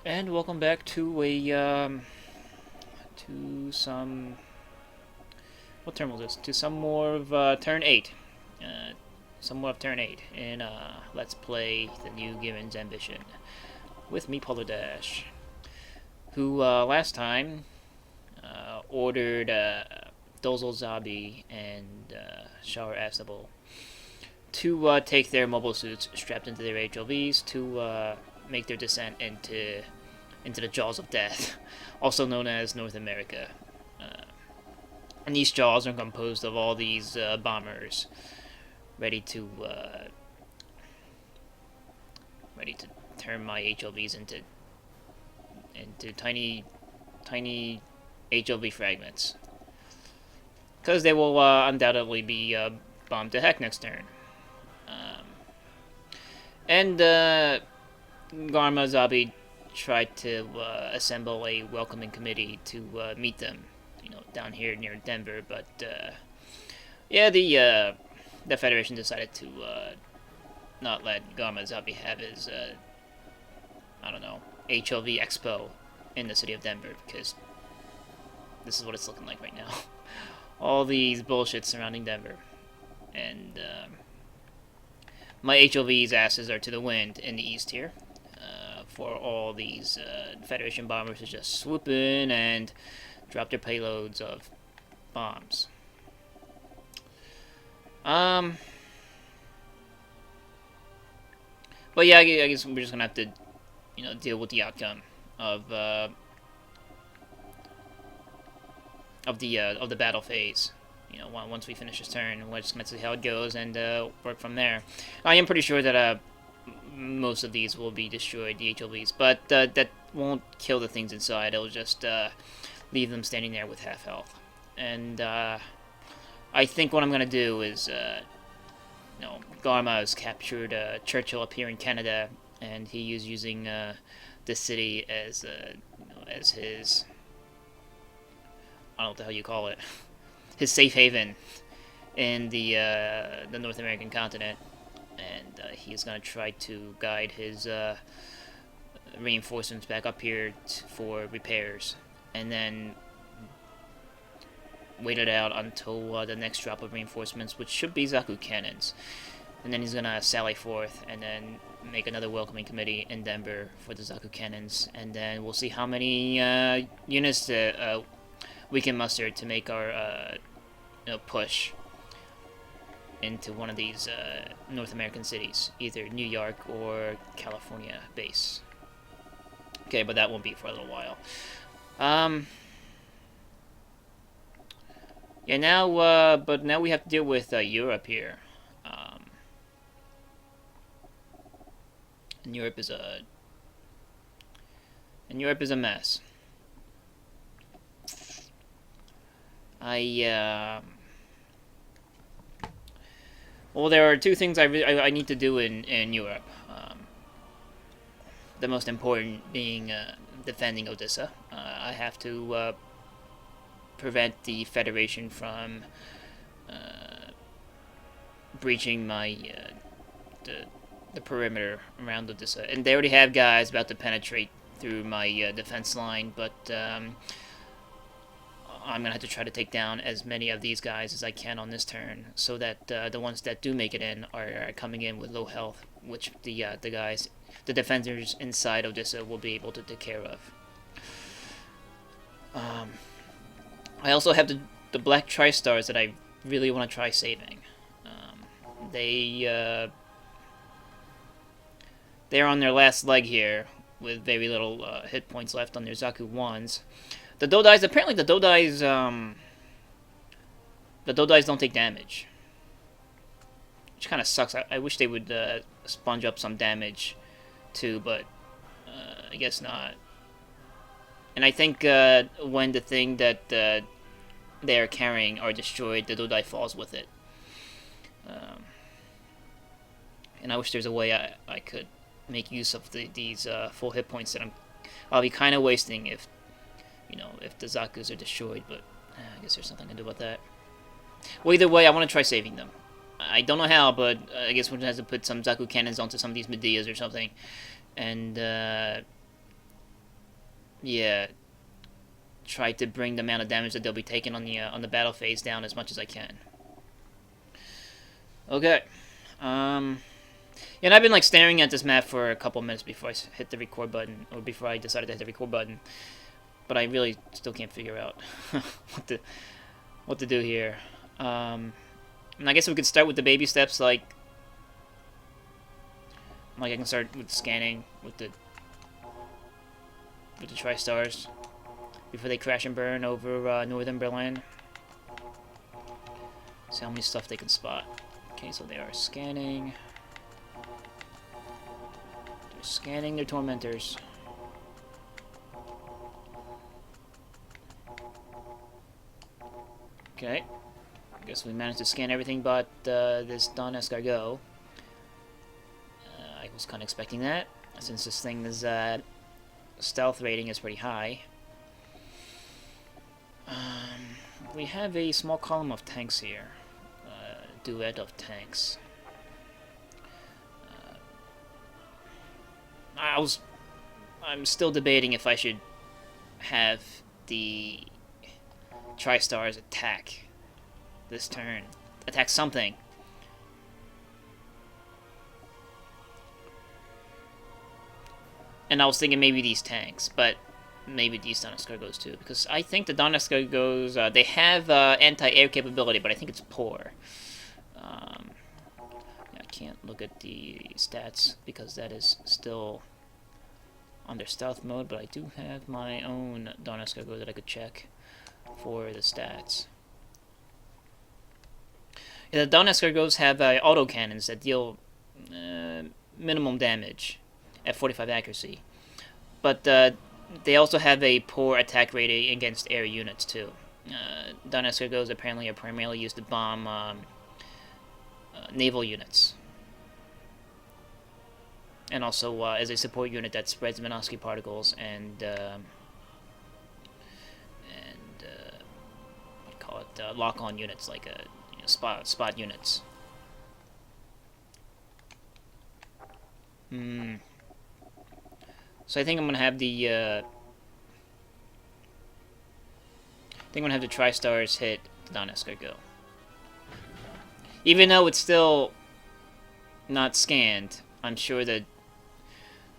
And welcome back to some what turn was this? To some more of turn 8. Uh, some more of turn 8 in Let's Play the new Giren's Ambition with me, PolarDash, who last time ordered Dozel Zabi and Shar Asable to take their mobile suits strapped into their HLVs to make their descent into the jaws of death, also known as North America. Uh, and these jaws are composed of all these bombers ready to ready to turn my HLVs into tiny HLV fragments, because they will undoubtedly be bombed to heck next turn. Um, and Garma Zabi tried to assemble a welcoming committee to meet them, down here near Denver. But yeah, the Federation decided to not let Garma Zabi have his I don't know, HLV Expo in the city of Denver, because this is what it's looking like right now. All these bullshit surrounding Denver, and my HLV's asses are to the wind in the east here. For all these Federation bombers to just swoop in and drop their payloads of bombs. But yeah, I guess we're just gonna have to, deal with the outcome of the battle phase. Once we finish this turn, we're just gonna see how it goes and work from there. I am pretty sure that most of these will be destroyed, the HLVs, but that won't kill the things inside. It'll just leave them standing there with half health. And I think what I'm gonna do is, Garma has captured Churchill up here in Canada, and he is using the city as as his, I don't know what the hell you call it, his safe haven in the North American continent. And he's going to try to guide his reinforcements back up here for repairs, and then wait it out until the next drop of reinforcements, which should be Zaku cannons. And then he's going to sally forth and then make another welcoming committee in Denver for the Zaku cannons, and then we'll see how many units we can muster to make our push into one of these North American cities, either New York or California base. Okay, but that won't be for a little while. Yeah, but now we have to deal with Europe here. And Europe is a mess. Well, there are two things I need to do in Europe. The most important being defending Odessa. I have to prevent the Federation from breaching the perimeter around Odessa. And they already have guys about to penetrate through my defense line, but I'm going to have to try to take down as many of these guys as I can on this turn, so that the ones that do make it in are coming in with low health, which the defenders inside Odessa will be able to take care of. I also have the Black Tri-Stars that I really want to try saving. They're on their last leg here, with very little hit points left on their Zaku 1s. The Dodais, apparently the Dodais don't take damage, which kind of sucks. I wish they would sponge up some damage too, but I guess not. And I think when the thing that they are carrying are destroyed, the Dodai falls with it. And I wish there's a way I could make use of these full hit points that I'll be kind of wasting if the Zakus are destroyed, but I guess there's something to do about that. Well, either way, I want to try saving them. I don't know how, but I guess we're going to have to put some Zaku cannons onto some of these Medeas or something, and yeah, try to bring the amount of damage that they'll be taking on the battle phase down as much as I can. Okay. Yeah, and I've been like staring at this map for a couple minutes before I hit the record button, or before I decided to hit the record button. But I really still can't figure out what to do here. And I guess we could start with the baby steps, like I can start with scanning with the TriStars before they crash and burn over northern Berlin. See how many stuff they can spot. Okay, so they are scanning. They're scanning their tormentors. Okay. I guess we managed to scan everything but this Don Escargot. I was kind of expecting that, since this thing's stealth rating is pretty high. We have a small column of tanks here. Duet of tanks. I'm still debating if I should have the TriStars attack this turn. Attack something. And I was thinking maybe these tanks, but maybe these Don Escargots too, because I think the Don Escargots, they have anti-air capability, but I think it's poor. I can't look at the stats because that is still under stealth mode, but I do have my own Don Escargot that I could check for the stats. Yeah, the Don Escargots have autocannons that deal minimum damage at 45 accuracy, but they also have a poor attack rating against air units too. Don Escargots apparently are primarily used to bomb naval units, and also as a support unit that spreads Minovsky particles and what do you call it, lock-on units, like spot units. So I think I'm gonna have the TriStars hit the Don Escargot. Even though it's still not scanned, I'm sure that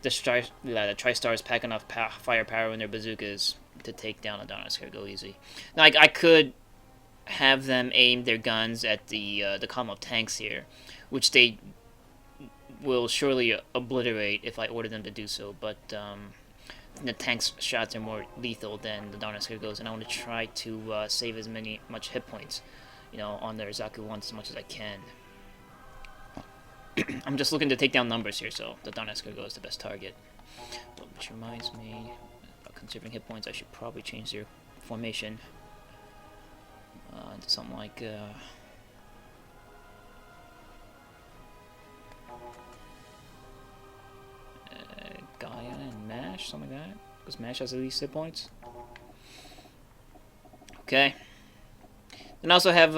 the TriStars pack enough firepower in their bazookas to take down a Don Escargot easy. Now, I could have them aim their guns at the column of tanks here, which they will surely obliterate if I order them to do so, but the tank's shots are more lethal than the Don Escargots, and I want to try to save as much hit points, on their Zaku 1 as much as I can. I'm just looking to take down numbers here, so the Don Escargot is the best target. Which reminds me, about conserving hit points, I should probably change their formation into something like Gihren and Mash, something like that, because Mash has the least hit points. Okay. And I also have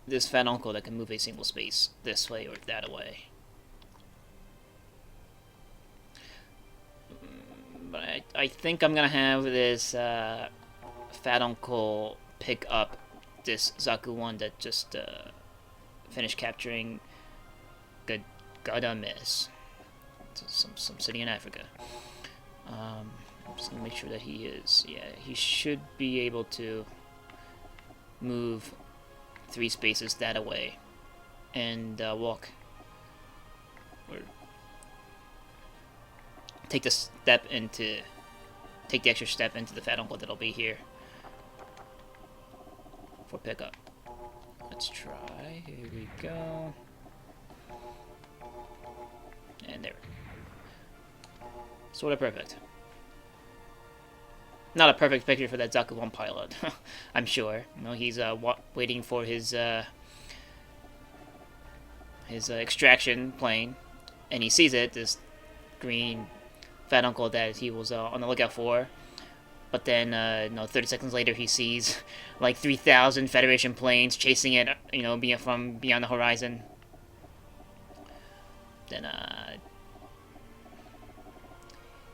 this fat uncle that can move a single space this way or that way. But I think I'm gonna have this fat uncle pick up this Zaku 1 that just finished capturing Gadamis, some city in Africa. I'm just gonna make sure that he is. Yeah, he should be able to move 3 spaces that away and walk, or take the extra step into the fat uncle that'll be here for pickup. Let's try. Here we go. And there. Sort of perfect. Not a perfect picture for that Zaku 1 pilot, I'm sure. He's waiting for his extraction plane, and he sees it, this green fat uncle that he was on the lookout for. But then, 30 seconds later, he sees like 3,000 Federation planes chasing it, from beyond the horizon. Then,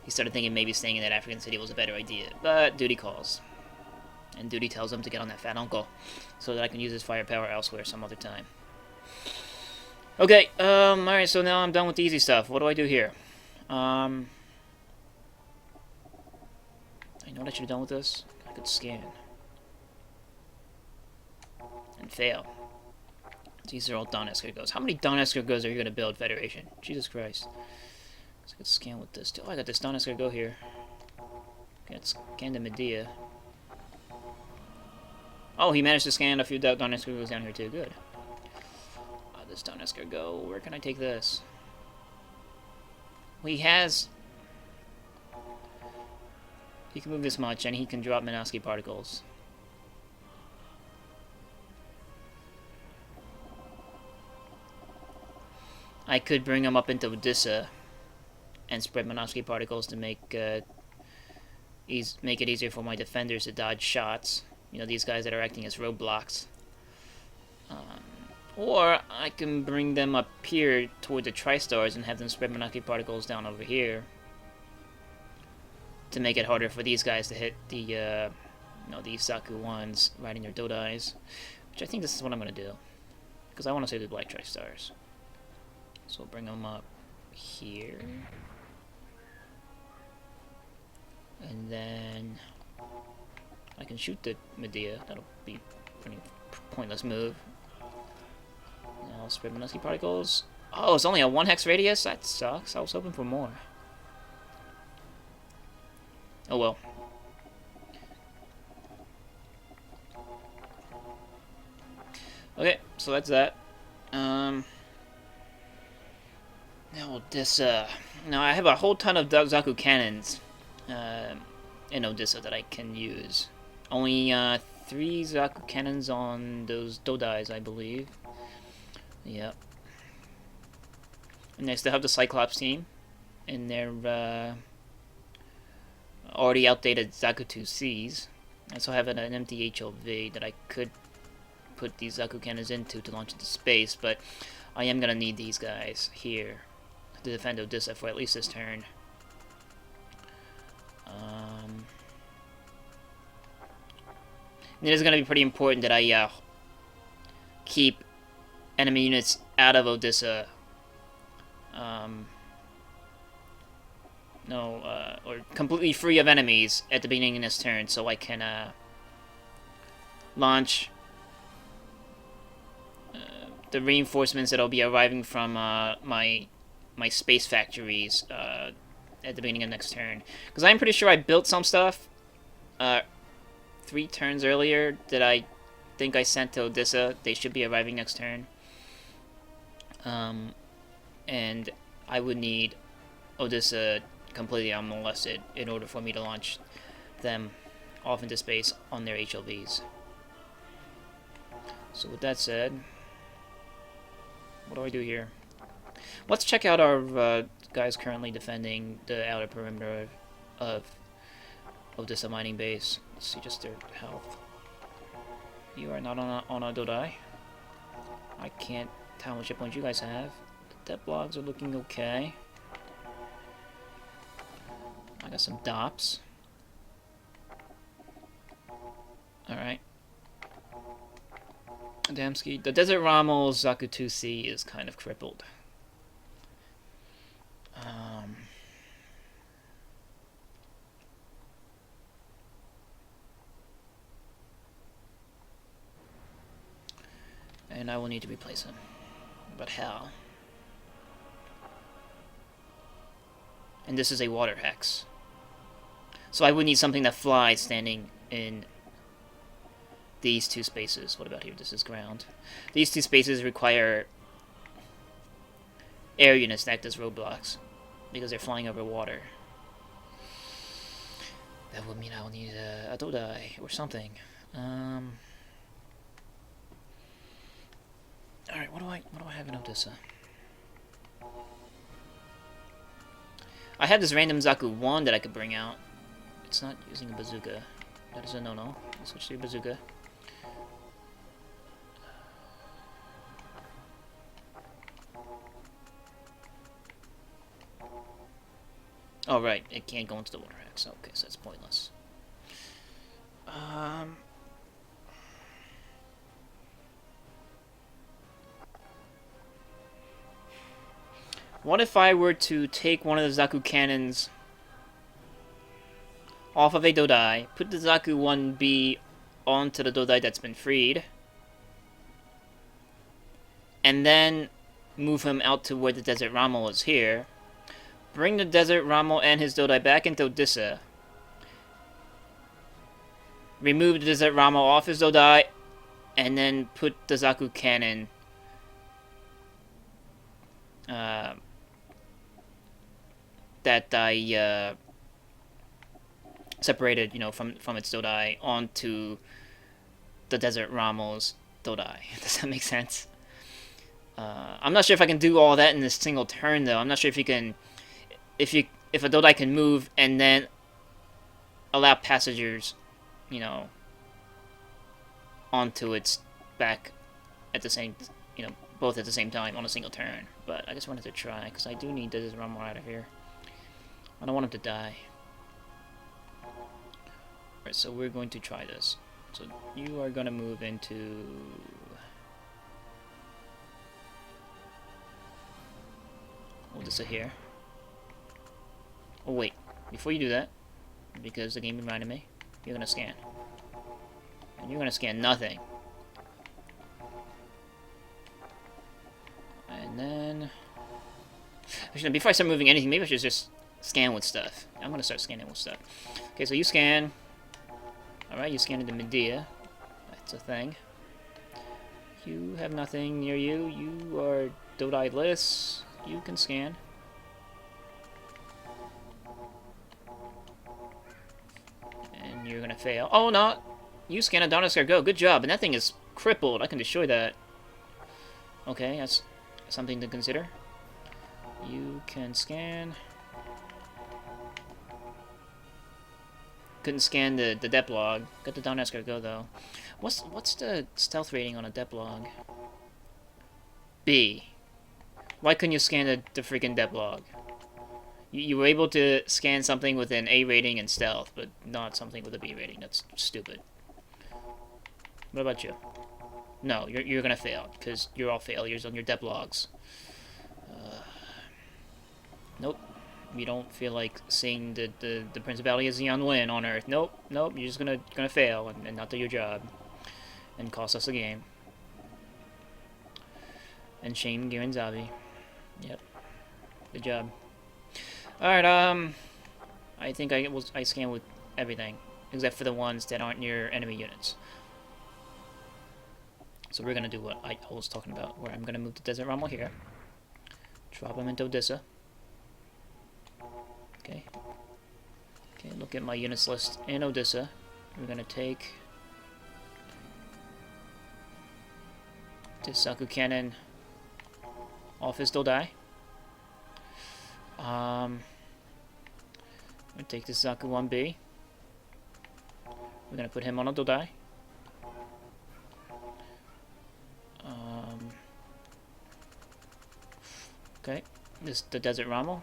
he started thinking maybe staying in that African city was a better idea. But duty calls. And duty tells him to get on that fat uncle so that I can use his firepower elsewhere some other time. Okay, alright, so now I'm done with the easy stuff. What do I do here? I know what I should have done with this. I could scan. And fail. These are all Donetsk goes. How many Donetsk goes are you going to build, Federation? Jesus Christ. So I could scan with this. Oh, I got this Donetsk go here. Okay, let's scan the Medea. Oh, he managed to scan a few Donetsk goes down here too. Good. This Donetsk go. Where can I take this? Well, he has... He can move this much, and he can drop Minovsky particles. I could bring him up into Odessa and spread Minovsky particles to make it easier for my defenders to dodge shots. You know, these guys that are acting as roadblocks. Or I can bring them up here toward the Tri-Stars and have them spread Minovsky particles down over here to make it harder for these guys to hit the, these Zaku ones riding their Dodais. Which I think this is what I'm going to do. Because I want to save the Black Tri-Stars. So we'll bring them up here. And then I can shoot the Medea. That'll be a pretty pointless move. Now spread Minovsky particles. Oh, it's only a 1 hex radius? That sucks. I was hoping for more. Oh well. Okay, so that's that. Now Odessa. Now I have a whole ton of Zaku cannons in Odessa that I can use. Only 3 Zaku cannons on those Dodais, I believe. Yep. And I still have the Cyclops team in their already outdated Zaku 2Cs. I also have an empty HLV that I could put these Zaku cannons into to launch into space, but I am going to need these guys here to defend Odessa for at least this turn. It is going to be pretty important that I keep enemy units out of Odessa. Or completely free of enemies at the beginning of this turn, so I can launch the reinforcements that'll be arriving from my space factories at the beginning of next turn. Because I'm pretty sure I built some stuff 3 turns earlier that I think I sent to Odessa. They should be arriving next turn. And I would need Odessa completely unmolested in order for me to launch them off into space on their HLVs. So with that said, what do I do here? Let's check out our guys currently defending the outer perimeter of Odessa mining base. Let's see just their health. You are not on a Dodai. I can't tell how much hit points you guys have. The death logs are looking okay. I got some DOPs. Alright. Adamski. The Desert Rommel Zaku 2C is kind of crippled. And I will need to replace him. But how? And this is a water hex. So I would need something that flies standing in these 2 spaces. What about here? This is ground. These 2 spaces require air units that act as roadblocks because they're flying over water. That would mean I will need a Dodai or something. Alright, what do I have in Odessa? I have this random Zaku 1 that I could bring out. It's not using a bazooka. That is a no-no. I'll switch to a bazooka. Oh, right. It can't go into the water axe. Okay, so that's pointless. What if I were to take one of the Zaku cannons off of a Dodai, put the Zaku 1B onto the Dodai that's been freed, and then move him out to where the Desert Rommel is here, bring the Desert Rommel and his Dodai back into Odessa, remove the Desert Rommel off his Dodai, and then put the Zaku cannon that I separated, from its Dodai onto the Desert Rommel's Dodai. Does that make sense? I'm not sure if I can do all that in this single turn, though. I'm not sure if you can, if a Dodai can move and then allow passengers, onto its back at the same, both at the same time on a single turn. But I just wanted to try because I do need this Rommel out of here. I don't want him to die. Alright, so we're going to try this. So you are going to move into... Odessa here. Oh wait, before you do that, because the game reminded me, you're going to scan. And you're going to scan nothing. And then... Actually, before I start moving anything, maybe I should just scan with stuff. I'm going to start scanning with stuff. Okay, so you scan. Alright, you scan into Medea. That's a thing. You have nothing near you. You are Dodai-less. You can scan. And you're gonna fail. Oh, no! You scan a Donascar Go. Good job. And that thing is crippled. I can destroy that. Okay, that's something to consider. You can scan. Couldn't scan the depth log. Got the Donascar Go, though. What's the stealth rating on a depth log? B. Why couldn't you scan the freaking depth log? You were able to scan something with an A rating and stealth, but not something with a B rating. That's stupid. What about you? No, you're gonna fail, because you're all failures on your depth logs. Nope. You don't feel like seeing the Principality of Xeon win on Earth. Nope, nope, you're just gonna fail and not do your job. And cost us a game. And shame Gihren Zabi. Yep. Good job. Alright, I think I scan with everything. Except for the ones that aren't near enemy units. So we're gonna do what I was talking about, where I'm gonna move the Desert Rommel here. Drop him into Odessa. Okay. Okay, look at my units list in Odessa. We're gonna take this Zaku cannon off his Dodai. I'm gonna take this Zaku 1B. We're gonna put him on a Dodai. Okay, the Desert Rommel.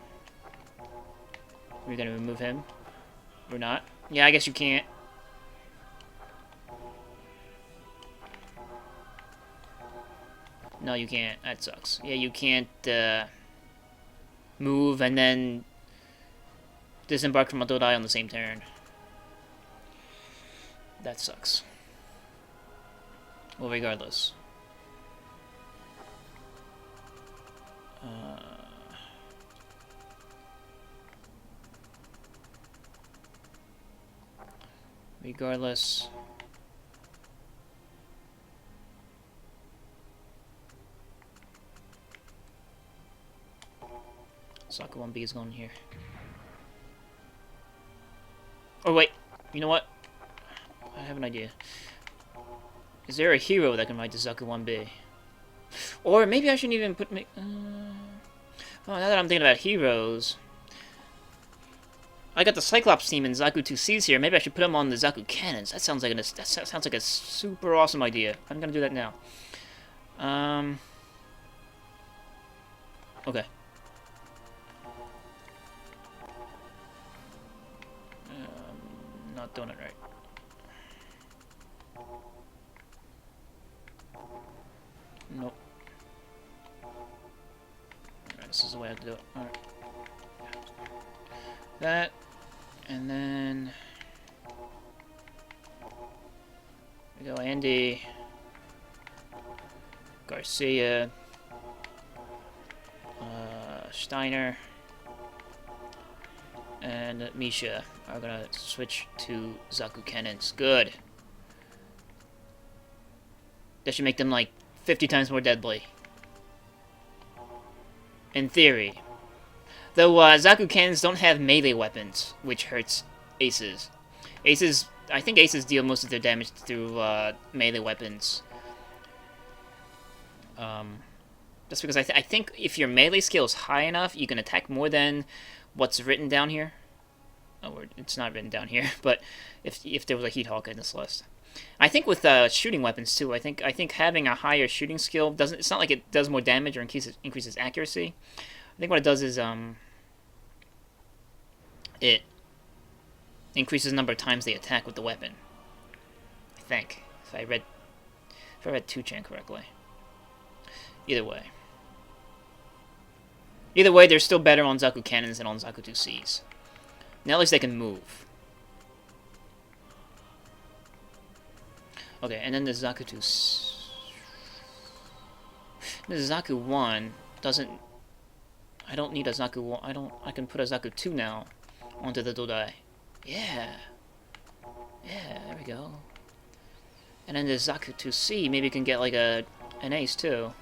We're gonna remove him. Or not. Yeah, I guess you can't. No, you can't. That sucks. Yeah, you can't move and then disembark from a Dodai on the same turn. That sucks. Well, regardless. Regardless. Zaku 1B is going here. Oh wait, you know what? I have an idea. Is there a hero that can ride the Zaku 1B? Or maybe I shouldn't even put me. Oh, now that I'm thinking about heroes, I got the Cyclops team and Zaku 2Cs here. Maybe I should put them on the Zaku cannons. That sounds like a super awesome idea. I'm gonna do that now. Okay. not doing it right. Nope. Alright, this is the way I have to do it. Alright. That, and then... we go Andy, Garcia, Steiner, and Misha are gonna switch to Zaku cannons. Good. That should make them like 50 times more deadly. In theory. Though Zaku cannons don't have melee weapons, which hurts aces. I think aces deal most of their damage through melee weapons. That's because I think if your melee skill is high enough, you can attack more than what's written down here. Oh, it's not written down here, but if there was a Heat Hawk in this list. I think with shooting weapons too, I think having a higher shooting skill doesn't. It's not like it does more damage or increases accuracy. I think what it does is it increases the number of times they attack with the weapon. I think if I read 2chan correctly. Either way, they're still better on Zaku cannons than on Zaku 2Cs. Now at least they can move. Okay, and then the Zaku 2... the Zaku 1 doesn't... I don't need a Zaku 1... I can put a Zaku 2 now onto the Dodai. Yeah. Yeah, there we go. And then the Zaku 2C, maybe you can get like an ace too.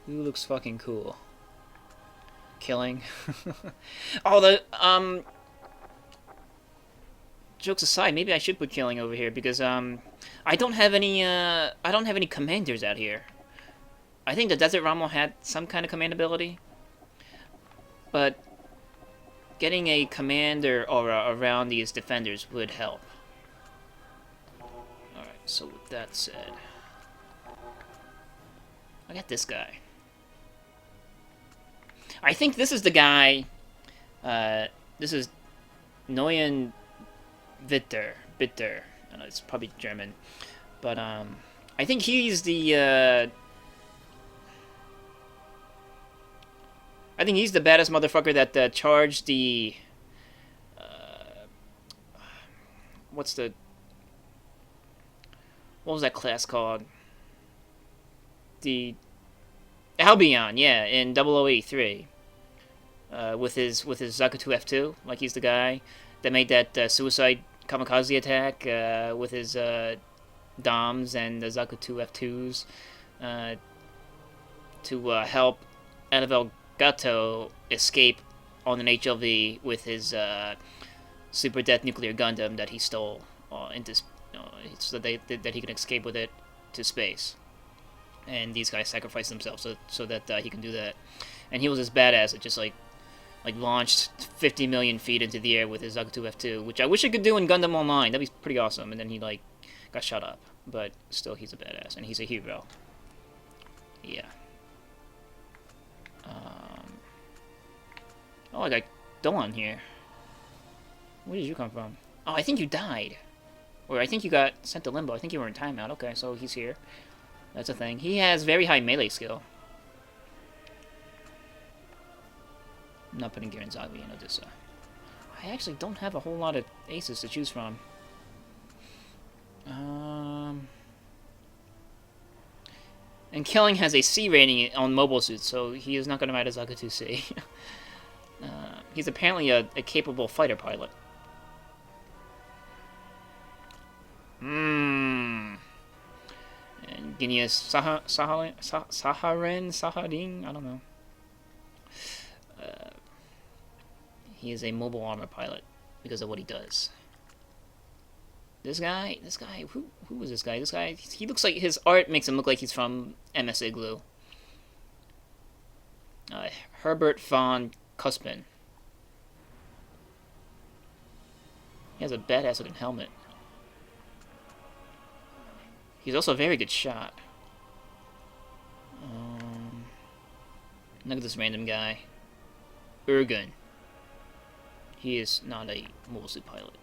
Who looks fucking cool? Killing. Oh, jokes aside, maybe I should put Killing over here because I don't have any commanders out here. I think the Desert Ramo had some kind of command ability, but getting a commander aura around these defenders would help. Alright, so with that said, I got this guy. I think this is the guy, this is Neuen Bitter. I know it's probably German, but I think he's the baddest motherfucker that charged the what was that class called? The Albion, yeah, in 0083. With his Zaku 2 F2, like he's the guy that made that suicide kamikaze attack with his Doms and the Zaku 2 F2s to help Annabelle Gato escape on an HLV with his Super Death Nuclear Gundam that he stole so that he can escape with it to space. And these guys sacrificed themselves so that he can do that. And he was this badass that just like launched 50 million feet into the air with his Zaku 2 F2, which I wish I could do in Gundam Online. That'd be pretty awesome. And then he got shot up, but still he's a badass and he's a hero. Yeah. Oh, I got Dawn here. Where did you come from? Oh, I think you died. Or I think you got sent to Limbo. I think you were in timeout. Okay, so he's here. That's a thing. He has very high melee skill. I'm not putting Gihren Zagli in Odessa. I actually don't have a whole lot of aces to choose from. And Killing has a C rating on mobile suits, so he is not going to ride a Zaku 2C. He's apparently a capable fighter pilot. And Guinea's Saharin? I don't know. He is a mobile armor pilot because of what he does. This guy, who was this guy? This guy, he looks like, his art makes him look like he's from MS Igloo. Herbert von Cuspin. He has a badass looking helmet. He's also a very good shot. Look at this random guy. Ergun. He is not a mobile suit pilot.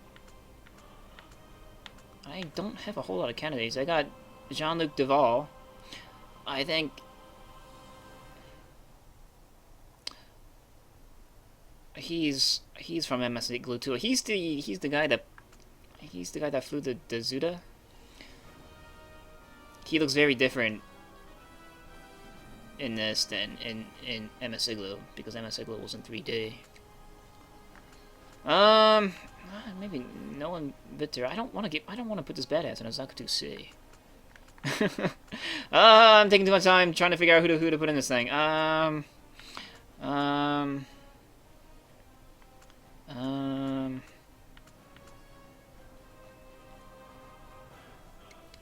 I don't have a whole lot of candidates. I got Jean-Luc Duval. I think he's from MS Igloo too. He's the guy that flew the Zuda. He looks very different in this than in MS Igloo, because MS Igloo was in 3D. Maybe Nolan Victor. I don't want to put this badass in a Zakutu C. I'm taking too much time trying to figure out who to put in this thing.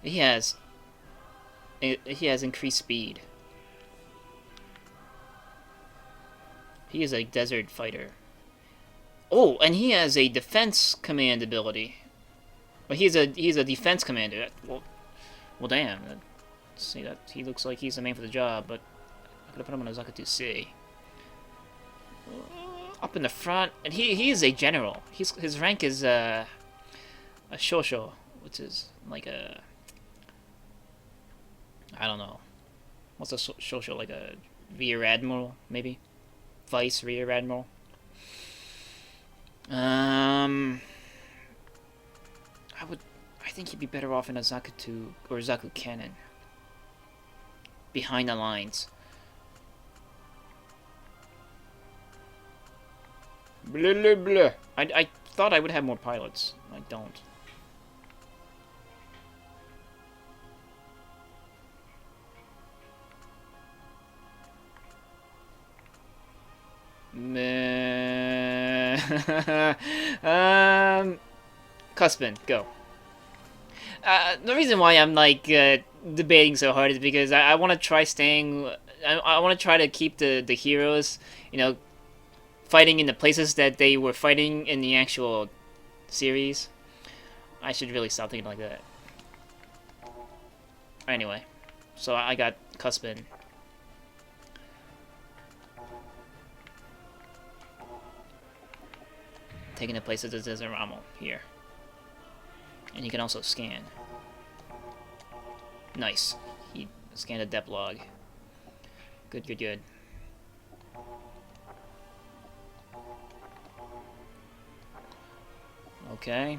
He has increased speed. He is a desert fighter. Oh, and he has a defense command ability. But he's a defense commander. Well, damn. See that he looks like he's the man for the job, but I could have put him on a Zakutu C. Up in the front, and he is a general. His rank is a shosho, which is like a, I don't know. What's a shosho, like a rear admiral, maybe? Vice rear admiral. I think he'd be better off in a Zakutu or Zaku cannon. Behind the lines. Blah, blah, blah. I thought I would have more pilots. I don't. Cuspin, go. The reason why I'm like debating so hard is because I want to try staying. I want to try to keep the heroes, you know, fighting in the places that they were fighting in the actual series. I should really stop thinking like that. Anyway, so I got Cuspin. Taking the place of the Desiramo here. And you can also scan. Nice. He scanned a depth log. Good, good, good. Okay.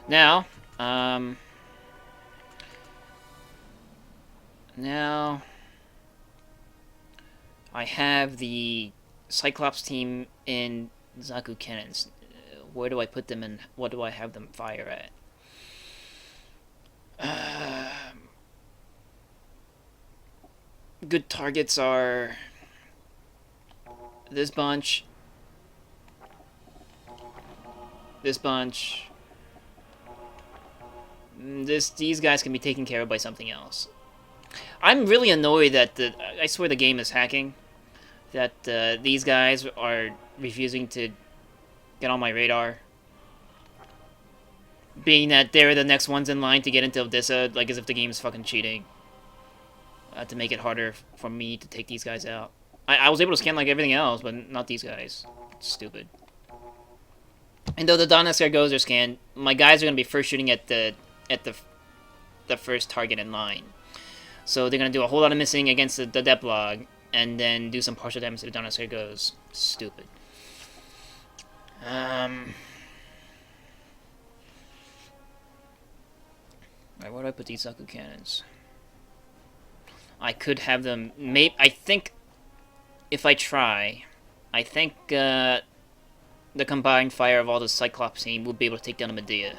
Now, now I have the Cyclops team in Zaku cannons. Where do I put them and what do I have them fire at? Good targets are this bunch, these guys can be taken care of by something else. I'm really annoyed that I swear the game is hacking. That these guys are refusing to get on my radar. Being that they're the next ones in line to get into Odessa, like as if the game is fucking cheating. To make it harder for me to take these guys out. I was able to scan like everything else, but not these guys. It's stupid. And though the Donetsk goes are scanned, my guys are gonna be first shooting at the first target in line. So they're gonna do a whole lot of missing against the depth log, and then do some partial damage to the Donetsk goes. Stupid. Alright, where do I put these Zaku cannons? I could have them. I think if I try, I think the combined fire of all the Cyclops team will be able to take down a Medea.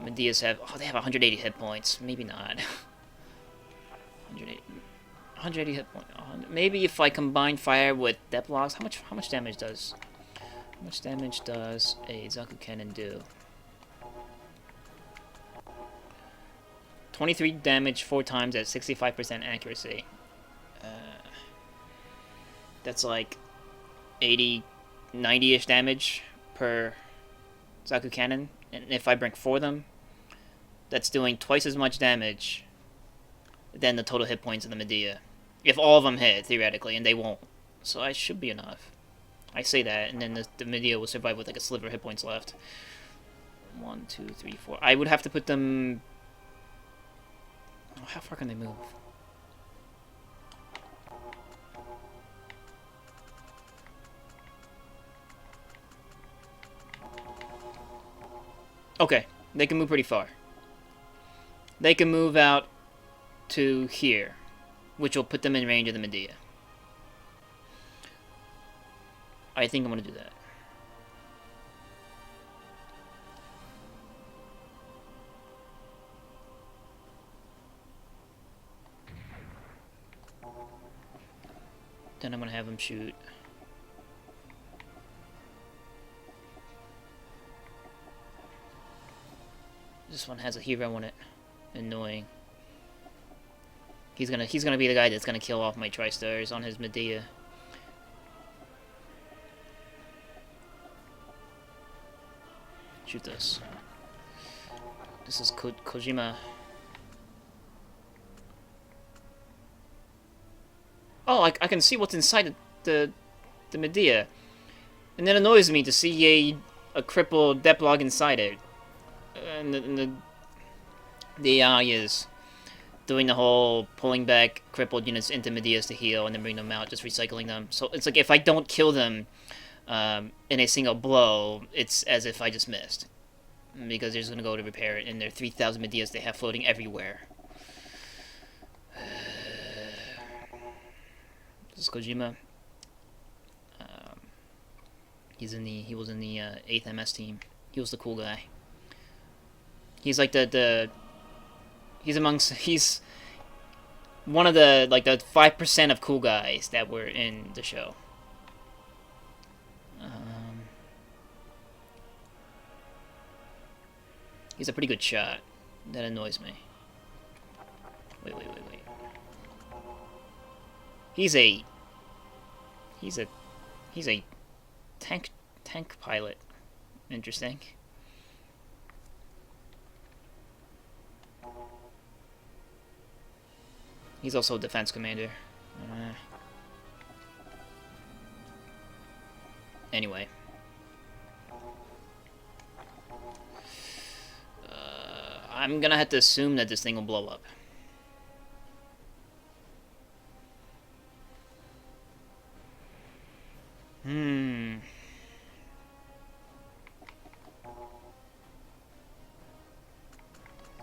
Medeas have they have 180 hit points. Maybe not. 180 hit points. Maybe if I combine fire with depth logs, how much damage does a Zaku cannon do? 23 damage 4 times at 65% accuracy. That's like 80, 90-ish damage per Zaku cannon. And if I bring 4 of them, that's doing twice as much damage than the total hit points of the Medea. If all of them hit, theoretically, and they won't. So I should be enough. I say that, and then the Medea will survive with like a sliver of hit points left. 1, 2, 3, 4. I would have to put them... Oh, how far can they move? Okay, they can move pretty far. They can move out to here, which will put them in range of the Medea. I think I'm going to do that. Then I'm going to have them shoot. This one has a hero on it. Annoying. He's gonna be the guy that's gonna kill off my Tri-Stars on his Medea. Shoot this. This is Kojima. Oh, I can see what's inside the Medea. And it annoys me to see a crippled Deplog inside it. And the AI is doing the whole pulling back crippled units into Medeas to heal and then bring them out, just recycling them. So it's like if I don't kill them in a single blow, it's as if I just missed. Because they're just going to go to repair it, and their 3,000 Medeas they have floating everywhere. This is Kojima. He was in the 8th MS team. He was the cool guy. He's like he's one of the 5% of cool guys that were in the show. He's a pretty good shot. That annoys me. Wait. He's a tank pilot. Interesting. He's also a defense commander. Anyway. I'm gonna have to assume that this thing will blow up. I'm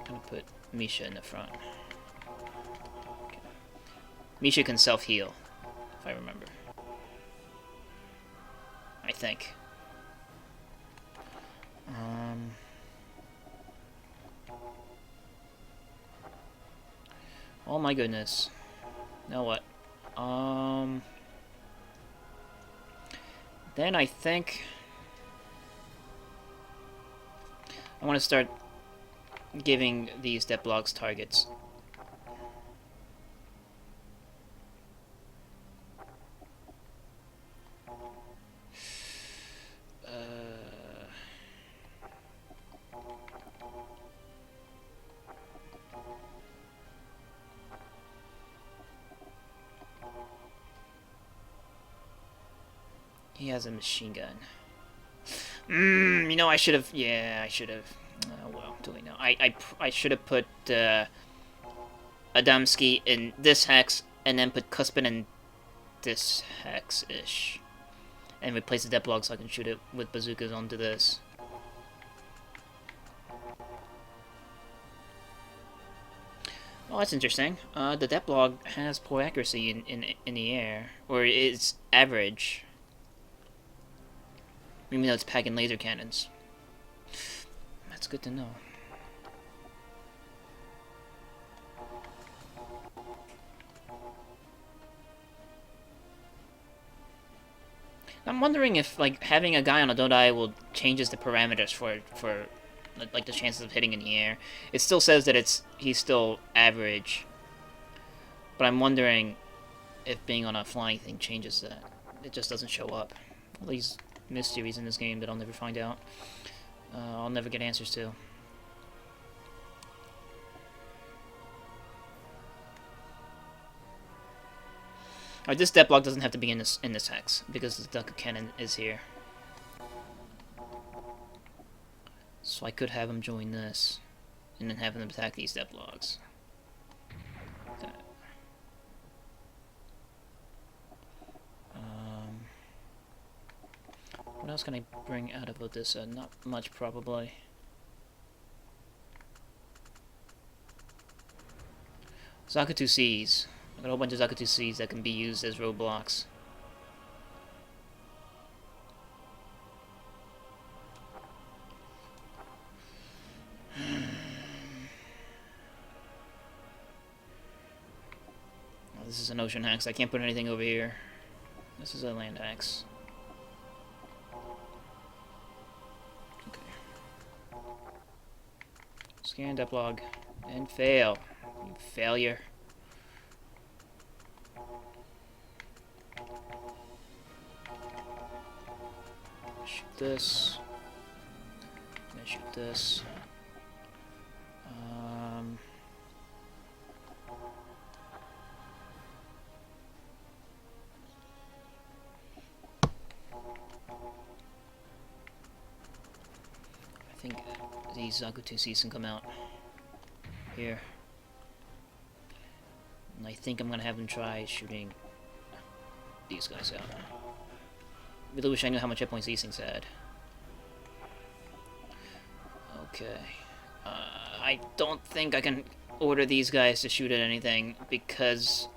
gonna put Misha in the front. Okay. Misha can self-heal, if I remember. I think. Oh my goodness. Now what? Then I think I want to start giving these depth blocks targets. He has a machine gun. You know, I should have. Yeah, I should have. Well, do we know? I should have put Adamski in this hex, and then put Cuspin in this hex-ish, and replace the depth block so I can shoot it with bazookas onto this. Oh, that's interesting. The depth block has poor accuracy in the air, or it's average. Even though it's packing laser cannons. That's good to know. I'm wondering if, like, having a guy on a Dodai will changes the parameters for like the chances of hitting in the air. It still says that he's still average, but I'm wondering if being on a flying thing changes that. It just doesn't show up. All these mysteries in this game that I'll never find out. I'll never get answers to. Alright, this depth block doesn't have to be in this hex because the Zaku cannon is here. So I could have him join this, and then have him attack these depth blocks. Okay. What else can I bring out of Odessa? Not much, probably. Zakutu Cs. I got a whole bunch of Zakutu Cs that can be used as roadblocks. Oh, this is an ocean hex. I can't put anything over here. This is a land hex. Okay. Scan deplog. And fail. You failure. Shoot this. I'm gonna shoot this. I think these Zakutu Cs can come out here. And I think I'm gonna have them try shooting these guys out. Really wish I knew how much hit points these things had. Okay. I don't think I can order these guys to shoot at anything because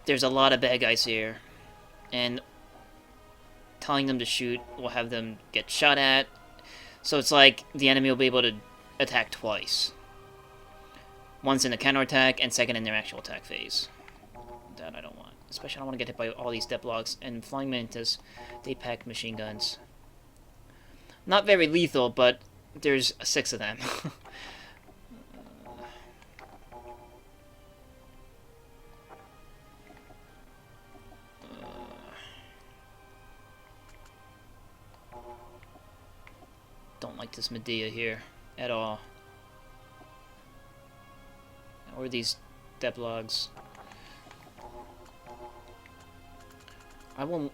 there's a lot of bad guys here. And telling them to shoot will have them get shot at. So it's like the enemy will be able to attack twice. Once in a counterattack, and second in their actual attack phase. That I don't want. Especially I don't want to get hit by all these depth blocks. And Flying Mantis, they pack machine guns. Not very lethal, but there's 6 of them. Don't like this Medea here at all. Or these deplogs. I want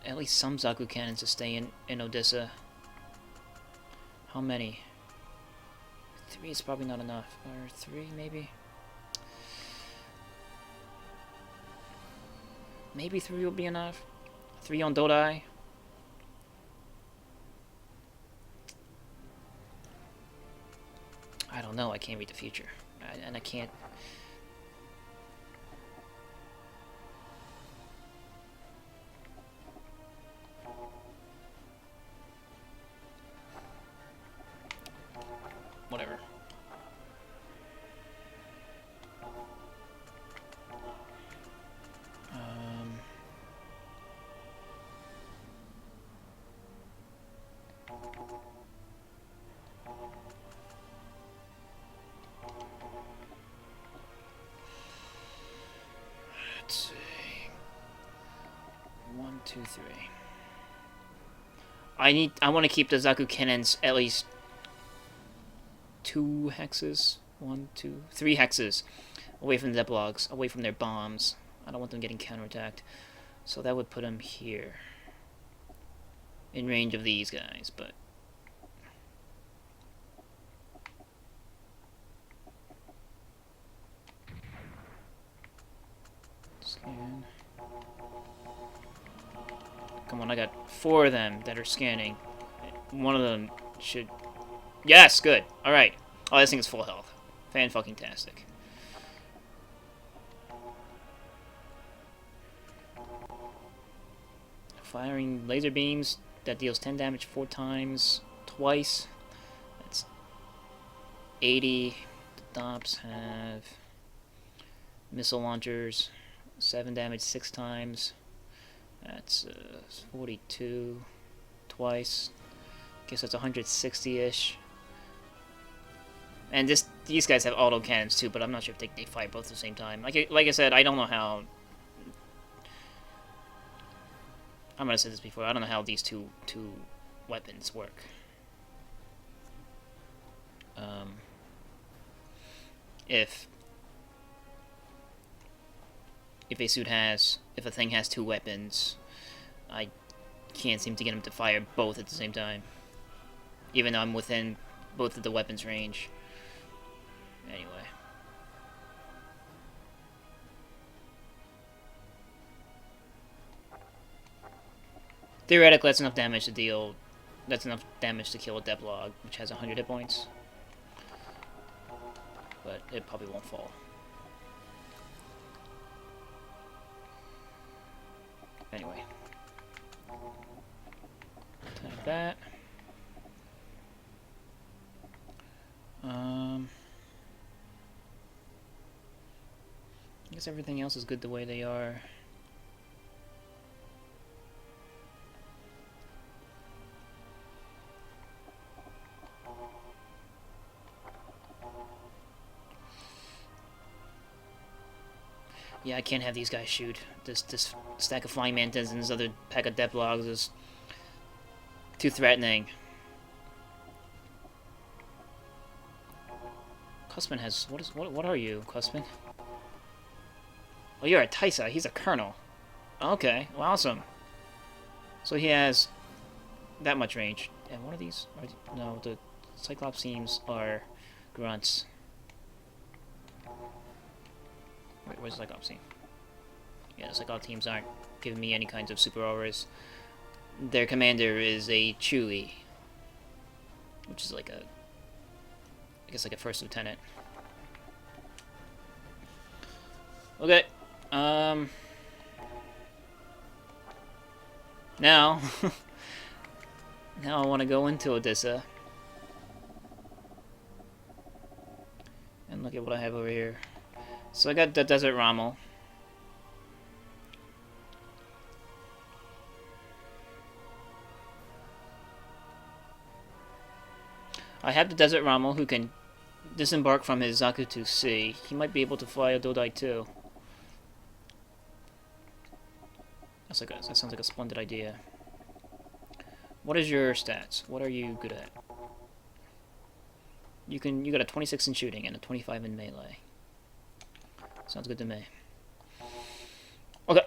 at least some Zaku cannons to stay in Odessa. How many? 3 is probably not enough. Or 3 maybe? Maybe 3 will be enough. 3 on Dodai. I don't know, I can't read the future. And I can't... Whatever. Let's see. 1, 2, 3. I want to keep the Zaku cannons at least 2 hexes. 1, 2, 3 hexes away from the deplogs, away from their bombs. I don't want them getting counterattacked. So that would put them here. In range of these guys, but... Scan. Come on, I got 4 of them that are scanning. One of them should... Yes, good. Alright. Oh, this thing is full health. Fan-fucking-tastic. Firing laser beams that deals 10 damage 4 times, twice. That's 80. The Dops have missile launchers, 7 damage 6 times. That's 42 twice. Guess that's 160-ish. And these guys have auto cannons too, but I'm not sure if they fire both at the same time. Like I said, I don't know how. I might have said this before. I don't know how these two weapons work. if a thing has 2 weapons, I can't seem to get him to fire both at the same time. Even though I'm within both of the weapons range. Anyway. Theoretically, that's enough damage to deal... That's enough damage to kill a Deblog, which has 100 hit points. But it probably won't fall. Anyway. Like that. I guess everything else is good the way they are. Yeah, I can't have these guys shoot. This stack of flying mantas and this other pack of Deplogs is too threatening. Cussman has... What are you, Cussman? Oh, you're a Taisa. He's a colonel. Okay, well, awesome. So he has that much range. And what are these? No, the Cyclops teams are grunts. Wait, where's the Cyclops team? Yeah, the Cyclops teams aren't giving me any kinds of super auras. Their commander is a Chewie, which is like a... I guess like a first lieutenant. Okay. Now... now I want to go into Odessa. And look at what I have over here. So I got the Desert Rommel. I have the Desert Rommel who can disembark from his Zakutu Sea. He might be able to fly a Dodai too. That sounds like a splendid idea. What is your stats? What are you good at? You got a 26 in shooting and a 25 in melee. Sounds good to me. Okay,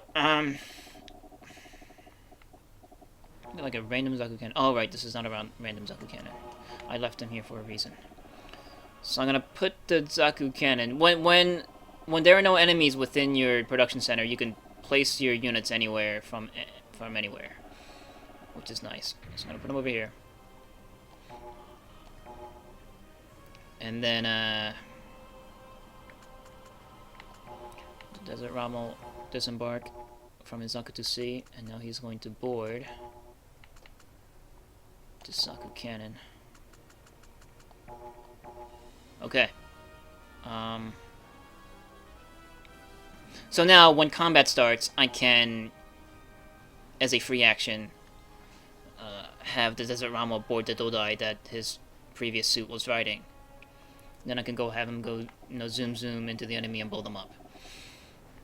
like a random Zaku cannon. Oh, right, this is not a random Zaku cannon. I left him here for a reason. So I'm gonna put the Zaku cannon. When there are no enemies within your production center, you can place your units anywhere from anywhere, which is nice. So I'm gonna put them over here, and then the Desert Rommel disembark from his Zakutu Sea, and now he's going to board the Zaku cannon. Okay. So now, when combat starts, I can, as a free action, have the Desert Rommel board the Dodai that his previous suit was riding. Then I can go have him go, zoom into the enemy and blow them up.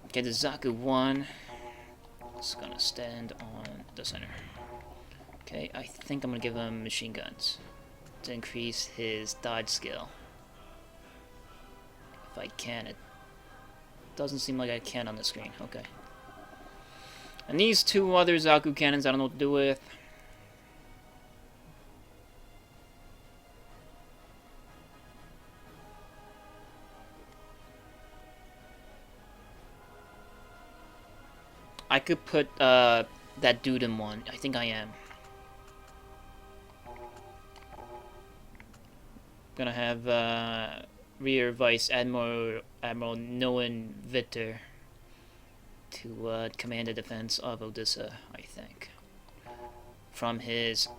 Okay, the Zaku 1 is gonna stand on the center. Okay, I think I'm gonna give him machine guns to increase his dodge skill. If I can, it doesn't seem like I can on the screen. Okay. And these 2 other Zaku cannons, I don't know what to do with. I could put that dude in one. I think I am. Gonna have Rear Vice Admiral Noen Vitter to command the defense of Odessa, I think, from his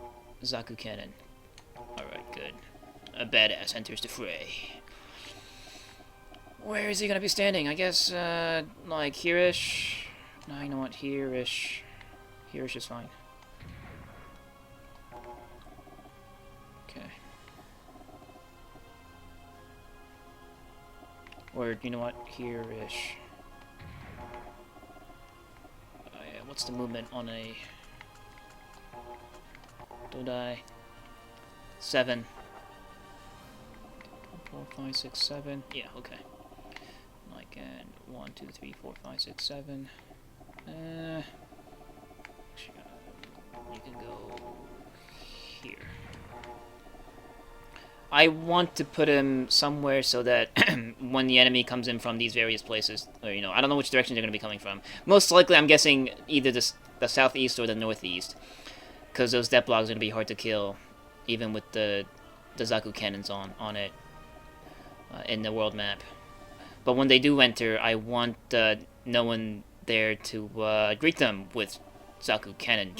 Zaku cannon. Alright, good. A badass enters the fray. Where is he gonna be standing? I guess, like here-ish? No, you know what? Here-ish. Here-ish is fine. Okay. Or, you know what? Here-ish. Yeah, what's the movement on a... Dodai? 7. 4, 5, 6, 7. Yeah, okay. Like And 1, 2, 3, 4, 5, 6, 7. You can go here. I want to put him somewhere so that when the enemy comes in from these various places, or, you know, I don't know which direction they're going to be coming from. Most likely, I'm guessing either the southeast or the northeast, because those depth blocks are going to be hard to kill, even with the Zaku cannons on it in the world map. But when they do enter, I want no one there to greet them with Zaku cannon.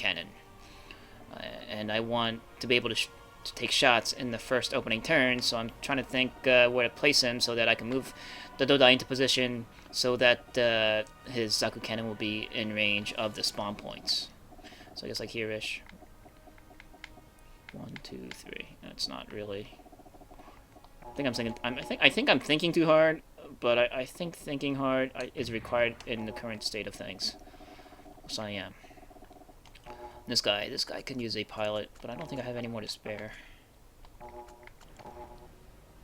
And I want to be able to take shots in the first opening turn, so I'm trying to think where to place him so that I can move the Dodai into position so that his Zaku cannon will be in range of the spawn points. So I guess like here-ish. 1, 2, 3. That's not really. I think I'm thinking too hard, but I think thinking hard is required in the current state of things. So I am. This guy can use a pilot, but I don't think I have any more to spare.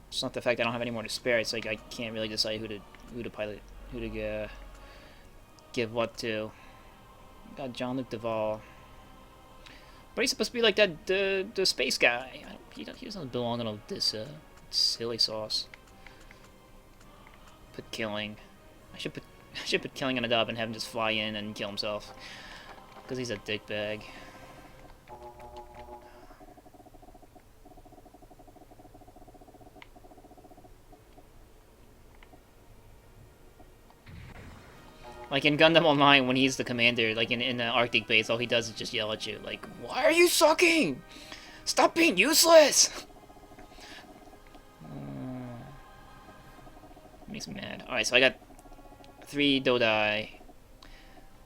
It's not the fact I don't have any more to spare. It's like I can't really decide who to pilot, who to give what to. Got Jean-Luc Duval, but he's supposed to be like that the space guy. He doesn't belong in Odessa. Silly sauce. Put killing. I should put killing on a dub and have him just fly in and kill himself. Because he's a dickbag. Like in Gundam Online, when he's the commander, like in the Arctic base, all he does is just yell at you, like, "Why are you sucking? Stop being useless!" Makes me mad. Alright, so I got 3 Dodai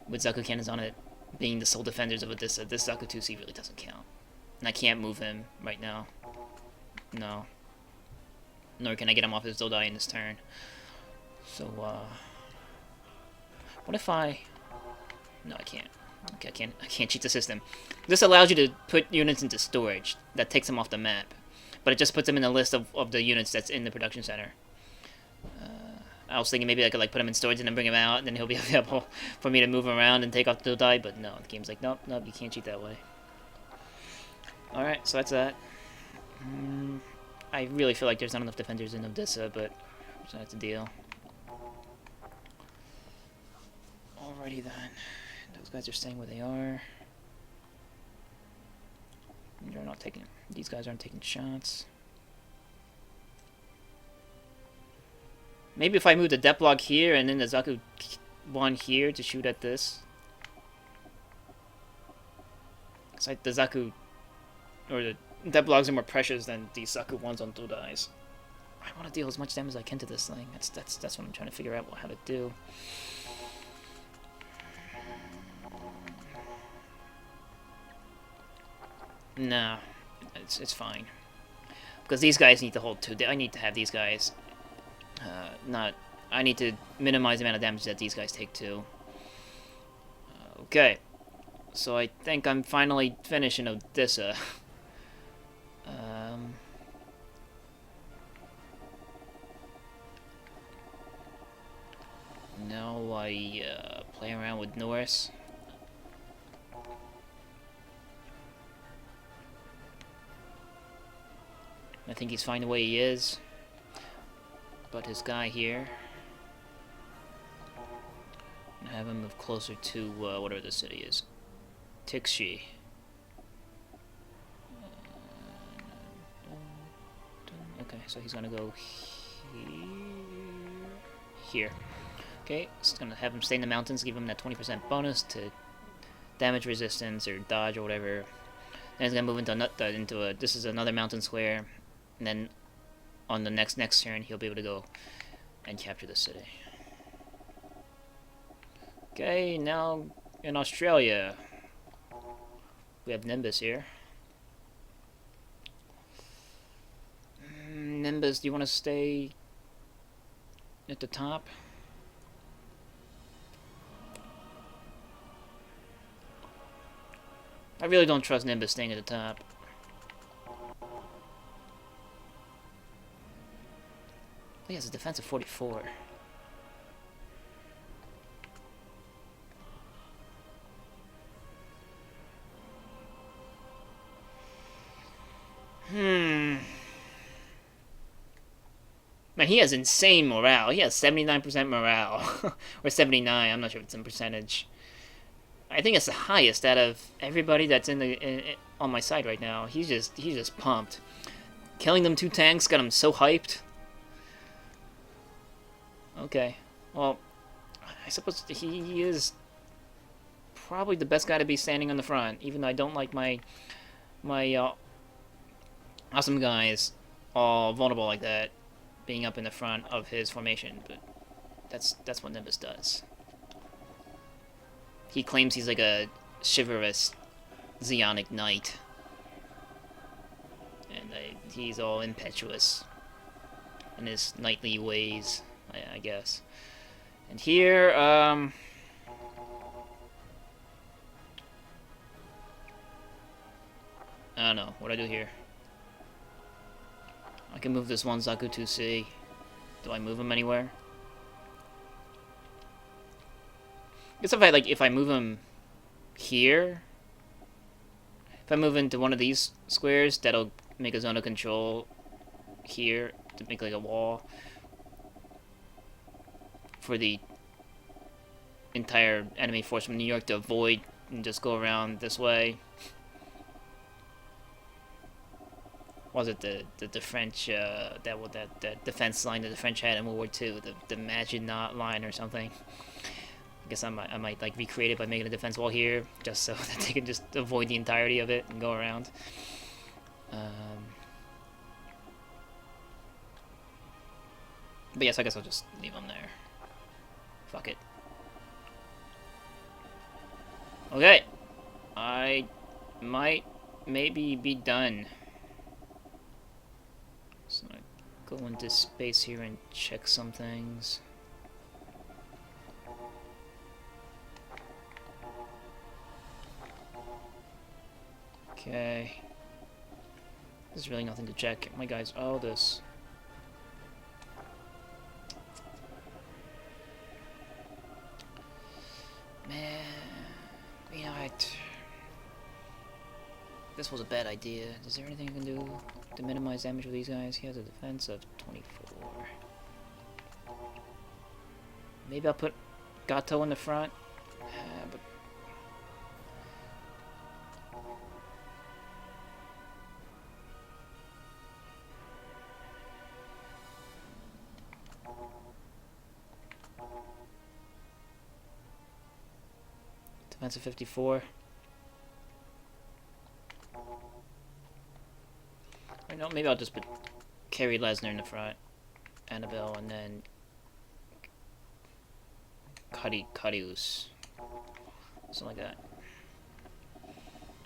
with Zaku cannons on it, being the sole defenders of Odessa. This Zaku 2C really doesn't count. And I can't move him right now. No. Nor can I get him off his Dodai in this turn. So, what if I... No, I can't. Okay, I can't cheat the system. This allows you to put units into storage. That takes them off the map. But it just puts them in the list of the units that's in the production center. I was thinking maybe I could like put him in storage and then bring him out, and then he'll be available for me to move him around and take off the Dodai, but no, the game's like, nope, you can't cheat that way. Alright, so that's that. I really feel like there's not enough defenders in Odessa, but that's the deal. Alrighty then. Those guys are staying where they are. They're not taking... These guys aren't taking shots. Maybe if I move the depth block here and then the Zaku one here to shoot at this. It's like the Zaku... Or the depth blocks are more precious than the Zaku ones on Dodais. I want to deal as much damage as I can to this thing. That's what I'm trying to figure out how to do. No, it's fine. Because these guys need to hold 2. I need to have these guys... I need to minimize the amount of damage that these guys take too. Okay. So I think I'm finally finishing Odessa. Now I play around with Norris. I think he's fine the way he is. But his guy here, and have him move closer to whatever the city is, Tixi. Okay, so he's gonna go here. Okay, it's gonna have him stay in the mountains, give him that 20% bonus to damage resistance or dodge or whatever. Then he's gonna move into a this is another mountain square, and then on the next turn, he'll be able to go and capture the city. Okay, now in Australia, we have Nimbus here. Nimbus, do you want to stay at the top? I really don't trust Nimbus staying at the top. He has a defense of 44. Man, he has insane morale. He has 79% morale. Or 79, I'm not sure if it's in percentage. I think it's the highest out of everybody that's on my side right now. He's just pumped. Killing them 2 tanks got him so hyped. Okay. Well, I suppose he is probably the best guy to be standing on the front, even though I don't like my awesome guys all vulnerable like that, being up in the front of his formation, but that's what Nimbus does. He claims he's like a chivalrous Zeonic knight, and he's all impetuous in his knightly ways, I guess. And here, I don't know. What do I do here? I can move this one Zaku 2C. Do I move him anywhere? I guess if I move him here, if I move into one of these squares, that'll make a zone of control here to make like a wall for the entire enemy force from New York to avoid and just go around this way. Was it the French that defense line that the French had in World War II, the Maginot line or something? I guess I might like recreate it by making a defense wall here, just so that they can just avoid the entirety of it and go around. But yes, I guess I'll just leave them there. Fuck it. Okay, I might maybe be done. So I go into space here and check some things. Okay. There's really nothing to check. My guys, all this. Man, you know, this was a bad idea. Is there anything I can do to minimize damage with these guys? He has a defense of 24. Maybe I'll put Gato in the front. But defense of 54. Or no, maybe I'll just put Kerry Lesnar in the front, Annabelle, and then Carius. Something like that.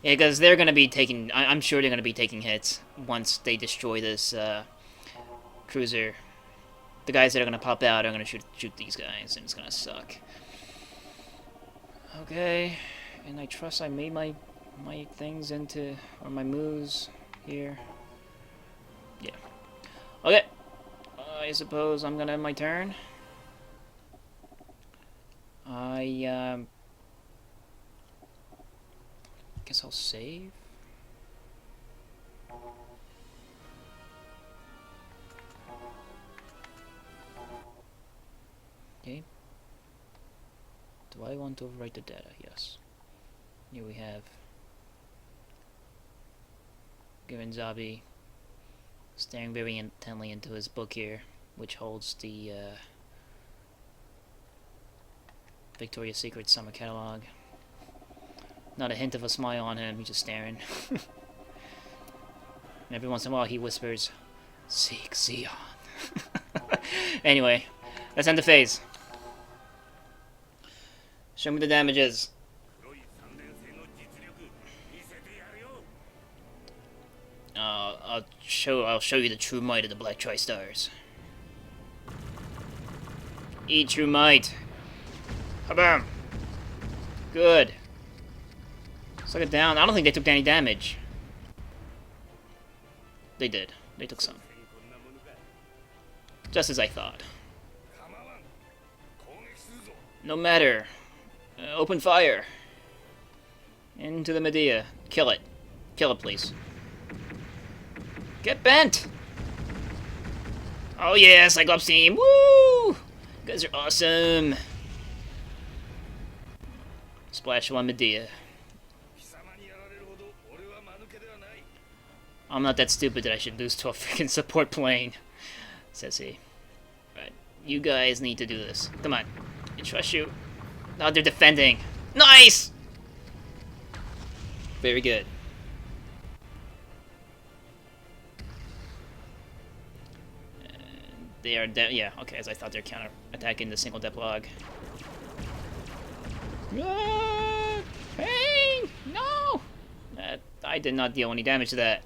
Yeah, because they're going to be taking... I'm sure they're going to be taking hits once they destroy this cruiser. The guys that are going to pop out are going to shoot these guys, and it's going to suck. Okay, and I trust I made my things into... or my moves here. Yeah. Okay. I suppose I'm going to end my turn. I guess I'll save. Okay. Do I want to overwrite the data? Yes. Here we have Gihren Zabi staring very intently into his book here, which holds the Victoria's Secret summer catalog. Not a hint of a smile on him, he's just staring. And every once in a while he whispers, "Seek Zion." Anyway, let's end the phase. Show me the damages. I'll show you the true might of the Black Tri-Stars. Eat true might. Kabam! Good. Suck it down. I don't think they took any damage. They did. They took some. Just as I thought. No matter. Open fire. Into the Medea. Kill it. Kill it, please. Get bent! Oh yeah, Cyclops team! Woo! You guys are awesome! Splash 1 Medea. I'm not that stupid that I should lose to a freaking support plane, says he. Right, you guys need to do this. Come on. I trust you. Oh, they're defending. Nice! Very good. They are yeah, okay, as I thought they're counter-attacking the single deploy. Pain! No! I did not deal any damage to that.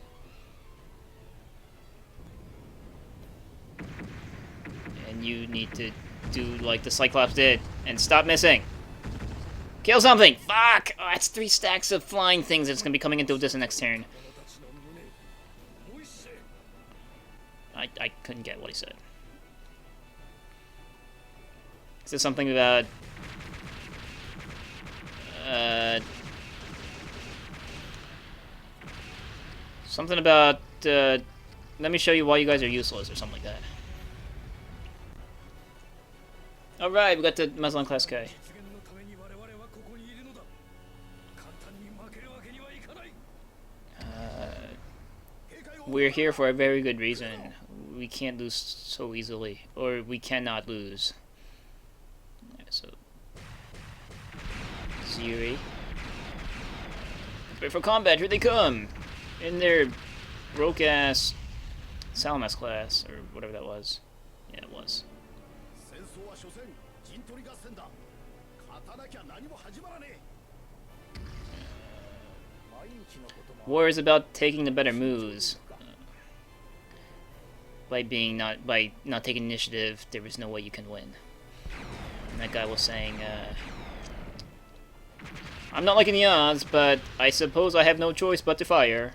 And you need to do like the Cyclops did and stop missing. Kill something! Fuck! Oh, that's 3 stacks of flying things that's gonna be coming into Odessa next turn. I couldn't get what he said. Is there something about... something about... let me show you why you guys are useless or something like that. Alright, we got the Muslim class K. We're here for a very good reason. We can't lose so easily. Or we cannot lose. Yeah, so... Gihren. Prepare for combat, here they come! In their broke-ass Salamas class, or whatever that was. Yeah, it was. War is about taking the better moves. By not taking initiative, there is no way you can win. And that guy was saying, I'm not liking the odds, but I suppose I have no choice but to fire.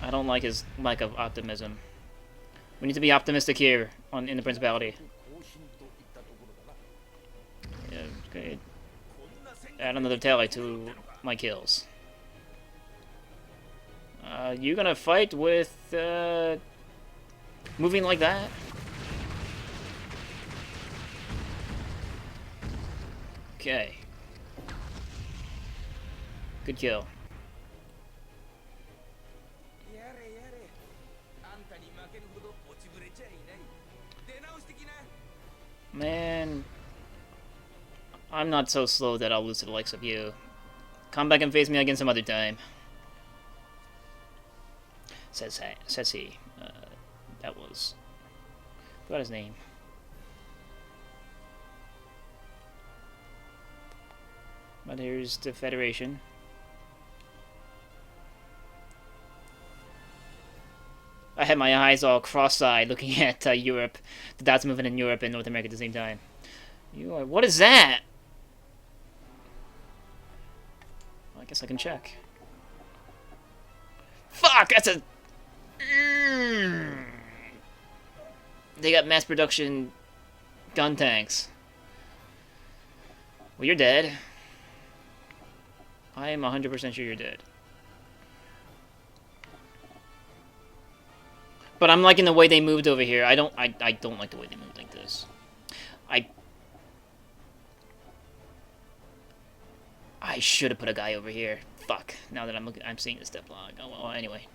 I don't like his lack of optimism. We need to be optimistic here in the Principality. Yeah, okay. Add another tally to my kills. You gonna fight with, moving like that? Okay. Good kill. Man, I'm not so slow that I'll lose to the likes of you. Come back and face me again some other time. Says he. That was... I forgot his name. But here's the Federation. I had my eyes all cross-eyed looking at Europe. The dots moving in Europe and North America at the same time. You are... What is that? Well, I guess I can check. Fuck! That's a... They got mass production gun tanks. Well, you're dead. I am 100% sure you're dead. But I'm liking the way they moved over here. I don't like the way they moved like this. I should have put a guy over here. Fuck. Now that I'm seeing the step log. Oh well, anyway.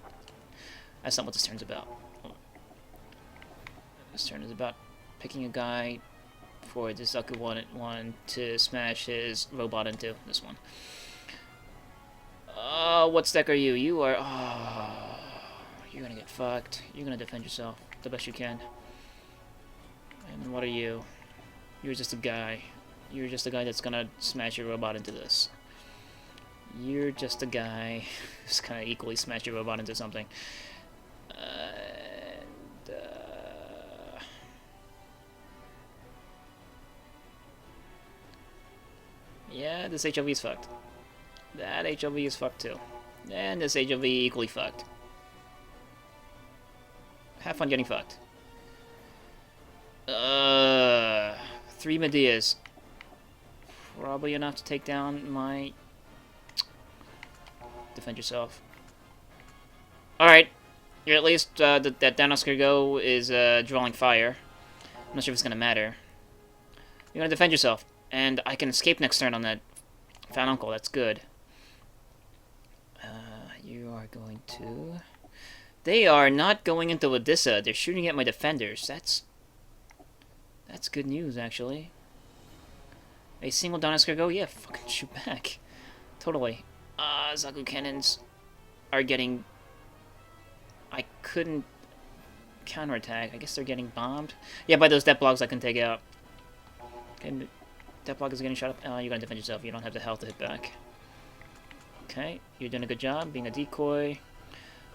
That's not what this turn's about. This turn is about picking a guy for the Zaku one to smash his robot into. This one. What stack are you? You are... Oh, you're gonna get fucked. You're gonna defend yourself the best you can. And what are you? You're just a guy. You're just a guy that's gonna smash your robot into this. You're just a guy who's gonna equally smash your robot into something. Yeah, this HLV is fucked. That HLV is fucked too. And this HLV equally fucked. Have fun getting fucked. 3 Medeas. Probably enough to take down my... Defend yourself. Alright. Or at least that Dinosaur Go is drawing fire. I'm not sure if it's gonna matter. You're gonna defend yourself, and I can escape next turn on that Fat Uncle. That's good. You are going to. They are not going into Odessa. They're shooting at my defenders. That's good news, actually. A single Dinosaur Go? Yeah, fucking shoot back. Totally. Zaku cannons are getting. I couldn't counterattack. I guess they're getting bombed. Yeah, by those death blocks I can take out. Okay, death block is getting shot up. You're gonna defend yourself. You don't have the health to hit back. Okay, you're doing a good job being a decoy.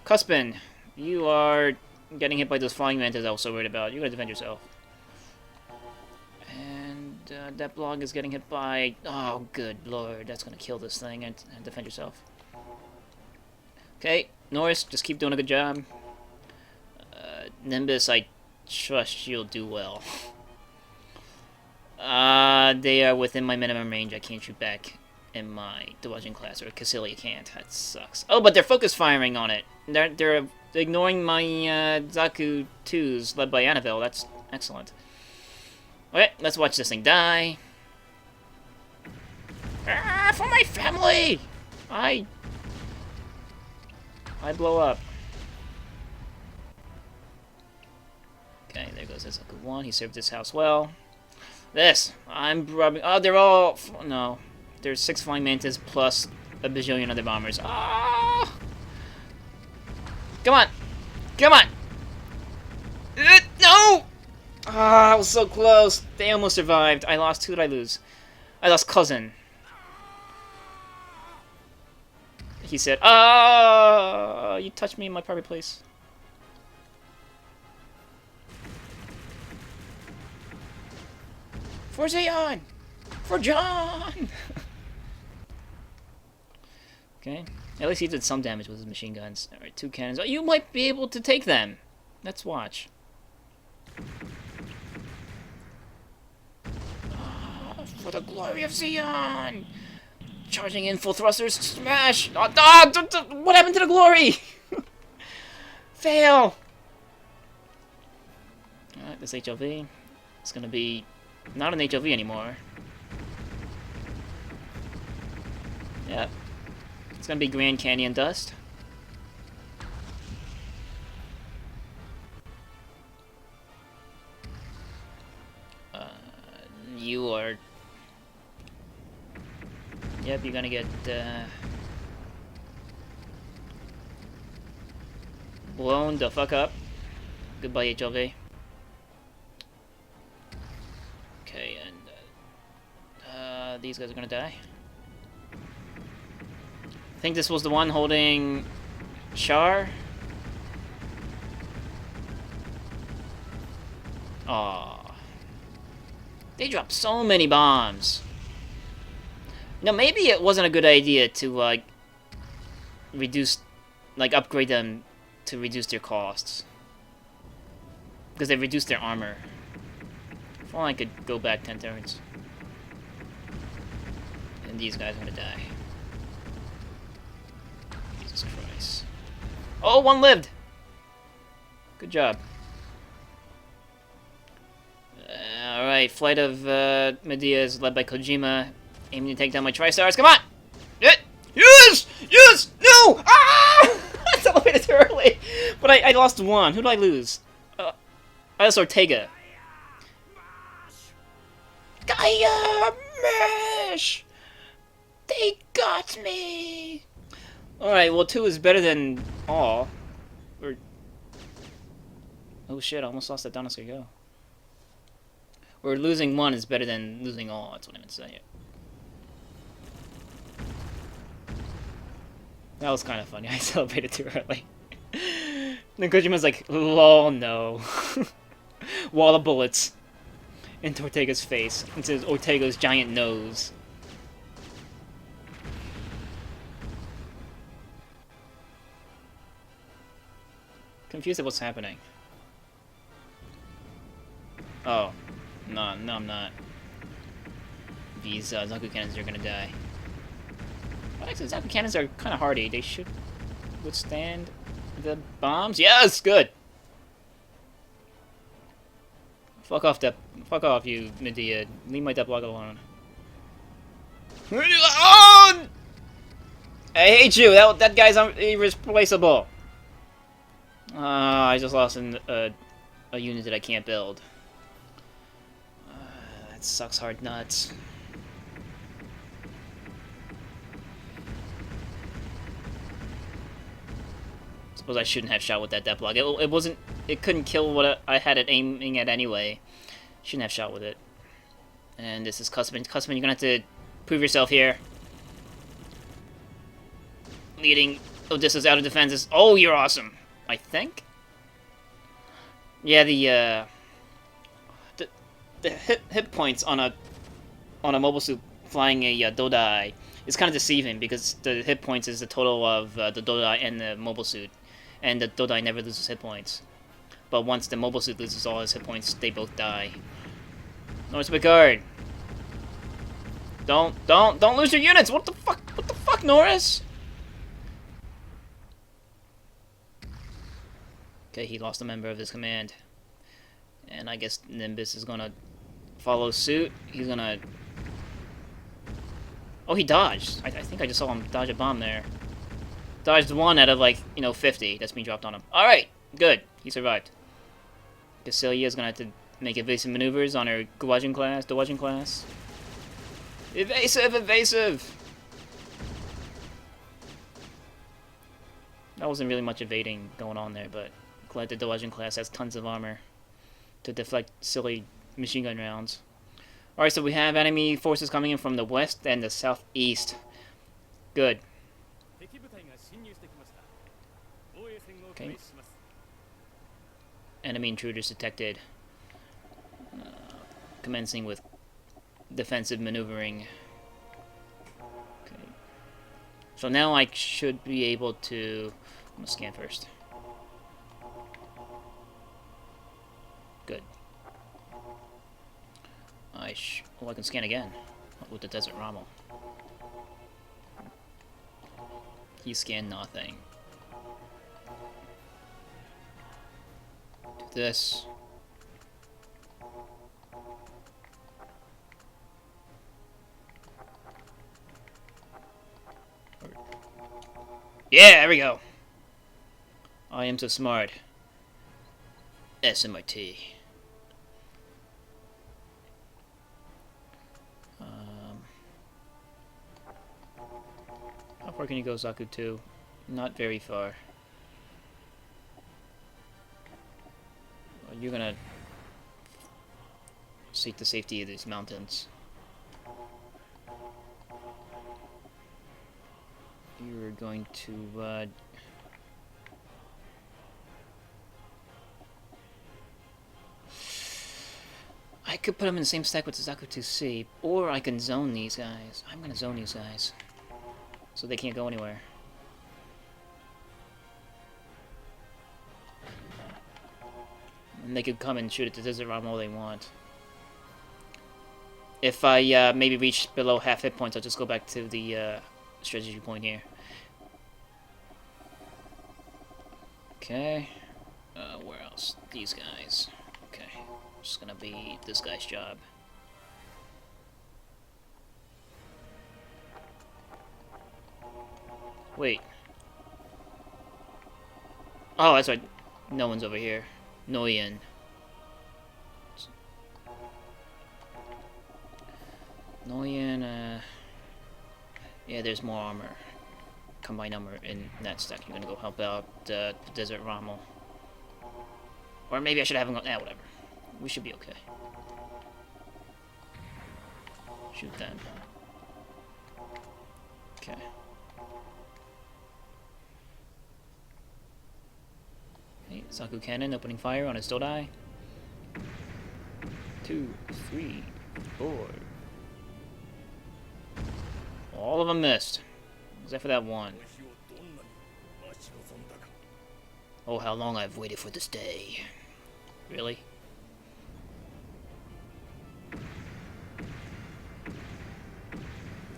Cuspin, you are getting hit by those flying mantas I was so worried about. You're gonna defend yourself. And that block is getting hit by. Oh, good lord, that's gonna kill this thing. And defend yourself. Okay, Norris, just keep doing a good job. Nimbus, I trust you'll do well. They are within my minimum range. I can't shoot back in my dodging class, or Cassilia can't. That sucks. Oh, but they're focus firing on it. They're ignoring my Zaku 2s led by Annabelle. That's excellent. Okay, let's watch this thing die. For my family! I blow up. Okay, there goes Zaku 1. He served his house well. I'm rubbing. Oh, they're all. No. There's 6 flying mantas plus a bajillion other bombers. Ah! Come on! Come on! No! Ah, I was so close. They almost survived. I lost. Who did I lose? I lost Cousin. He said, you touched me in my private place. For Zion! For John! Okay. At least he did some damage with his machine guns. Alright, 2 cannons. Oh, you might be able to take them. Let's watch. For the glory of Zion! Charging in full thrusters. Smash! What happened to the glory? Fail! Alright, this HLV. It's gonna be not an HLV anymore. Yep. It's gonna be Grand Canyon Dust. You are... Yep, you're gonna get, blown the fuck up. Goodbye, HLV. Okay, and, these guys are gonna die. I think this was the one holding Char. Aww. They dropped so many bombs. Now, maybe it wasn't a good idea to, like, upgrade them to reduce their costs. Because they reduced their armor. If only I could go back 10 turns. And these guys are gonna die. Jesus Christ. Oh, one lived! Good job. Alright, Flight of Medea is led by Kojima, aiming to take down my Tri-Stars. Come on! Yes! Yes! No! Ah! I celebrated too early! But I lost one. Who did I lose? I lost Ortega. Gaia! Mesh! They got me! Alright, well, 2 is better than all. Or... Oh shit, I almost lost that Dinosaur Go. Or losing 1 is better than losing all, that's what I meant to say. That was kind of funny, I celebrated too early. Then Kojima's like, lol, no. Wall of bullets. Into Ortega's face. Into Ortega's giant nose. Confused at what's happening. Oh. No, I'm not. These Zaku cannons are gonna die. Well, actually, Zaku cannons are kind of hardy. They should withstand the bombs? Yes, good. Fuck off, you Medea. Leave my death block alone. Oh! I hate you. That guy's irreplaceable. I just lost a unit that I can't build. That sucks hard nuts. Suppose I shouldn't have shot with that death block. It wasn't. It couldn't kill what I had it aiming at anyway. Shouldn't have shot with it. And this is Cussman. Cussman, you're gonna have to prove yourself here. Leading Odessa's out of defenses. Oh, you're awesome. I think. Yeah, the hit points on a mobile suit flying a Dodai is kind of deceiving because the hit points is the total of the Dodai and the mobile suit, and the Dodai never loses hit points. But once the mobile suit loses all his hit points, they both die. Norris Picard. Don't lose your units. What the fuck, Norris? Okay, he lost a member of his command. And I guess Nimbus is gonna follow suit. He's gonna... Oh, he dodged. I think I just saw him dodge a bomb there. Dodged one out of, like, 50 that's being dropped on him. Alright, good. He survived. Cassilia's gonna have to make evasive maneuvers on her Dewajin class. Evasive! That wasn't really much evading going on there, but glad the Dewajin class has tons of armor to deflect silly machine gun rounds. Alright, so we have enemy forces coming in from the west and the southeast. Good. Okay. Enemy intruders detected. Commencing with defensive maneuvering. Okay. So now I should be able to... I'm gonna scan first. Good. Oh, I can scan again with the Desert Rommel. He scanned nothing. Do this. Yeah, there we go. I am so smart. SMIT. How far can you go, Zaku 2? Not very far. Well, you're gonna seek the safety of these mountains. You're going to, I could put them in the same stack with the Zaku 2C, or I can zone these guys. I'm gonna zone these guys, so they can't go anywhere. And they could come and shoot at the Desert Ram all they want. If I maybe reach below half hit points, I'll just go back to the strategy point here. Okay. Where else? These guys. Okay. Just gonna be this guy's job. Wait. Oh, that's right. No one's over here. Noyan. Noyan, yeah, there's more armor. Combined armor in that stack. You're gonna go help out the Desert Rommel. Or maybe I should have him go... Nah, whatever. We should be okay. Shoot them. Okay. Hey, Zaku Cannon opening fire on his Dodai. 2, 3, 4. All of them missed. Except for that one. Oh, how long I've waited for this day. Really?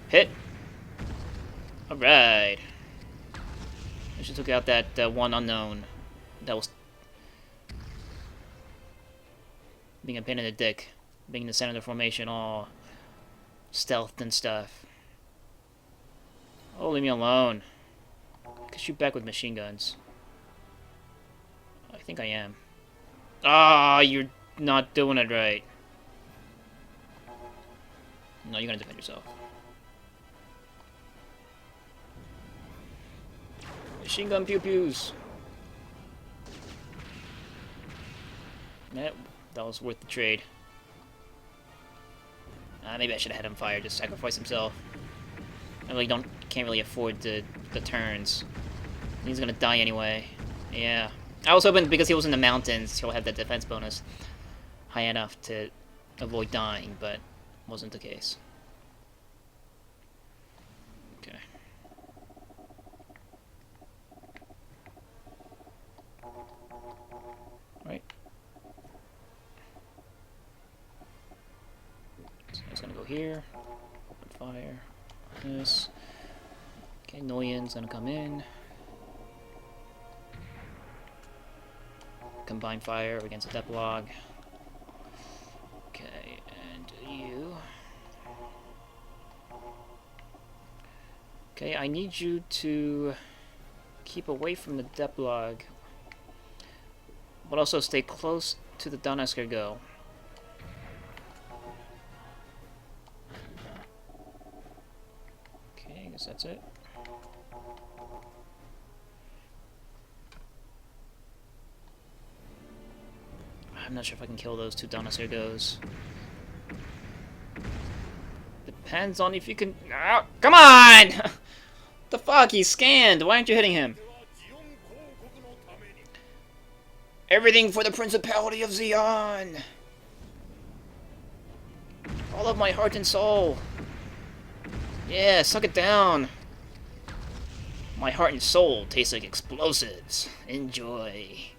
Hit! Alright. took out that one unknown that was being a pain in the dick, being in the center of the formation, all stealthed and stuff. Oh, leave me alone. I can shoot back with machine guns. I think I am. Ah, you're not doing it right. No, you're gonna defend yourself. Machine gun pew-pews. That was worth the trade. Maybe I should have had him fire, just sacrifice himself. I really can't really afford the turns. He's gonna die anyway. Yeah. I was hoping because he was in the mountains, he'll have that defense bonus high enough to avoid dying, but wasn't the case. Okay. Right. So it's gonna go here. Open fire. This. Okay, Noyan's gonna come in. Combine fire against a depth log. Okay, and you. Okay, I need you to keep away from the depth log, but also stay close to the Donetsk go. Okay, I guess that's it. I'm not sure if I can kill those two Donetsk goes. Depends on if you can. Oh, come on! The fuck? He's scanned. Why aren't you hitting him? Everything for the Principality of Gihren. All of my heart and soul. Yeah, suck it down. My heart and soul taste like explosives. Enjoy.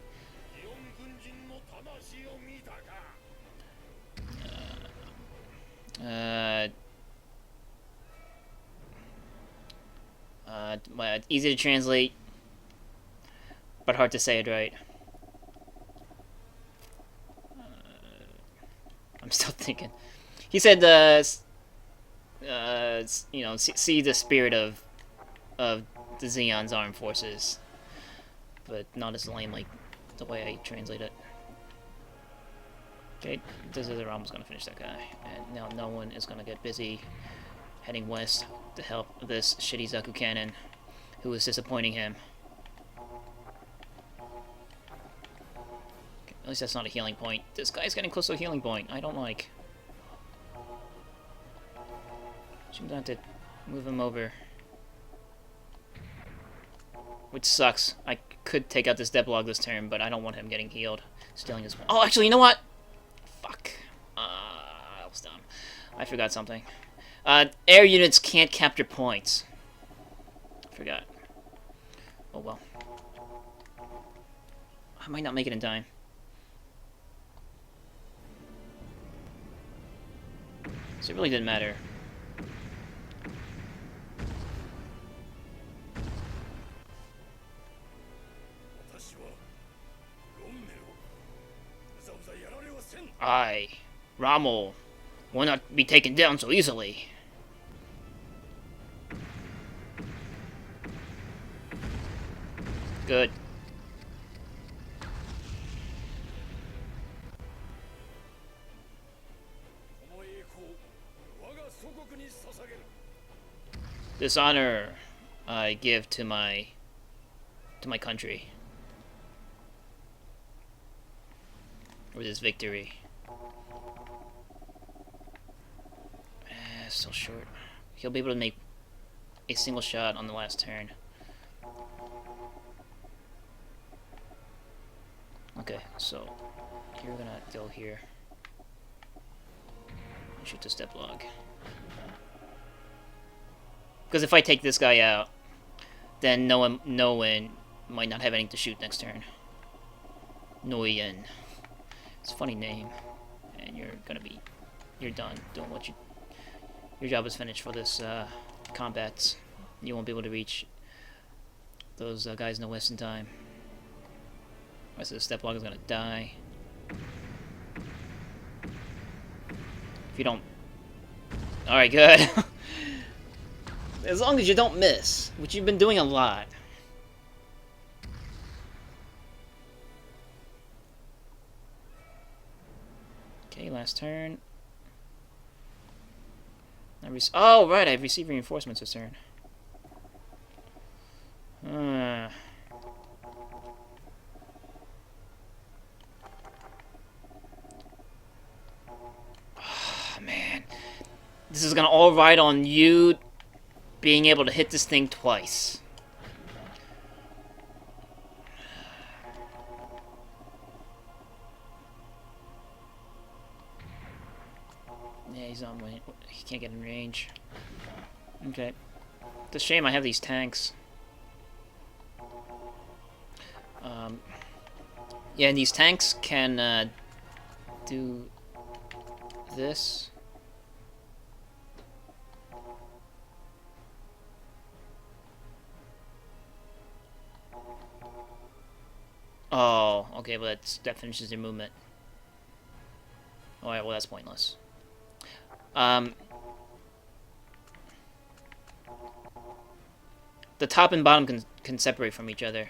Easy to translate, but hard to say it right. I'm still thinking. He said, you know, see the spirit of the Xeon's armed forces, but not as lame like the way I translate it. Okay, this is almost gonna finish that guy, and now no one is gonna get busy heading west to help this shitty Zaku cannon, who is disappointing him. Okay, at least that's not a healing point. This guy's getting close to a healing point. I don't like. Seems I have to move him over, which sucks. I could take out this Deblog this turn, but I don't want him getting healed, stealing his. Oh, actually, you know what? Fuck. I was dumb. I forgot something. Air units can't capture points. Forgot. Oh well. I might not make it in time. So it really didn't matter. I, Rommel, will not be taken down so easily. Good. This honor I give to my country. Or this victory. Still short. He'll be able to make a single shot on the last turn. Okay, so you're gonna go here. Shoot the step log. Because if I take this guy out, then no one might not have anything to shoot next turn. Noyan. It's a funny name. And you're done doing what your job is finished for this combat. You won't be able to reach those guys in the west in time. The rest of the step log is gonna die. If you don't... Alright, good. As long as you don't miss, which you've been doing a lot. Okay, last turn. Oh, right, I've received reinforcements this turn. Oh, man. This is gonna all ride on you being able to hit this thing twice. Yeah, he's on way. He can't get in range. Okay. It's a shame I have these tanks. Yeah, and these tanks can do this. Oh, okay, well that finishes their movement. Alright, well that's pointless. The top and bottom can separate from each other.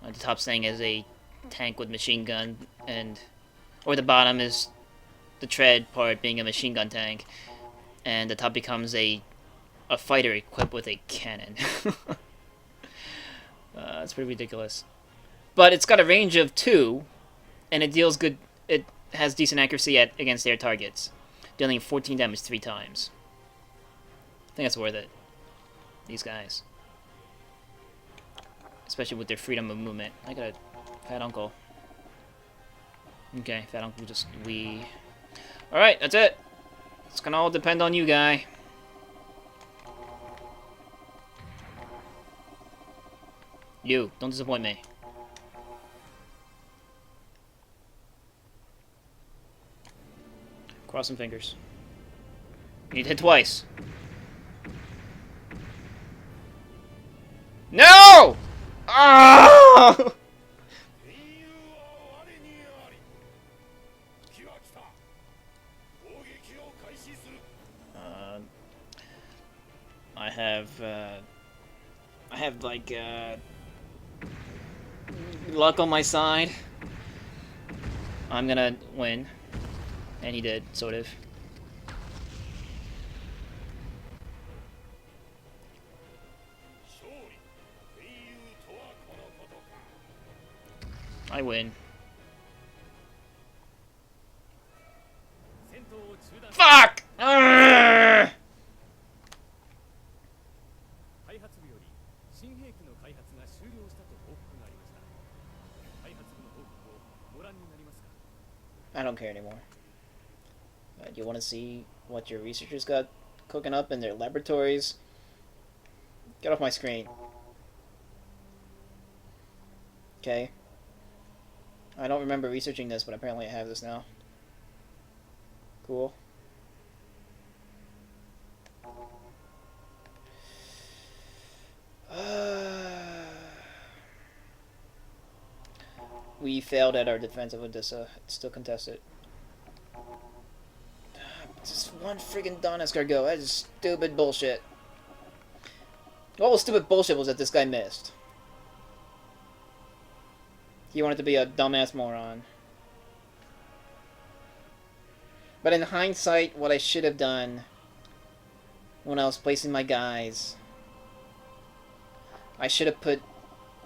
The top staying as a tank with machine gun, or the bottom is the tread part being a machine gun tank, and the top becomes a fighter equipped with a cannon. That's pretty ridiculous. But it's got a range of 2, and it deals good. It has decent accuracy against their targets, dealing 14 damage 3 times. I think that's worth it. These guys, especially with their freedom of movement. I got a fat uncle. Okay, fat uncle just Alright, that's it. It's gonna all depend on you, guy. You, don't disappoint me. Cross some fingers. You need to hit twice. No! Ah! I have like luck on my side. I'm gonna win, and he did, sort of. I win. Fuck! Arrgh! I don't care anymore. You want to see what your researchers got cooking up in their laboratories? Get off my screen. Okay. I don't remember researching this, but apparently I have this now. Cool. We failed at our defense of Odessa. It's still contested. Just one friggin' Donetsk cargo. That is stupid bullshit. All the stupid bullshit was that this guy missed. He wanted to be a dumbass moron. But in hindsight, what I should have done when I was placing my guys, I should have put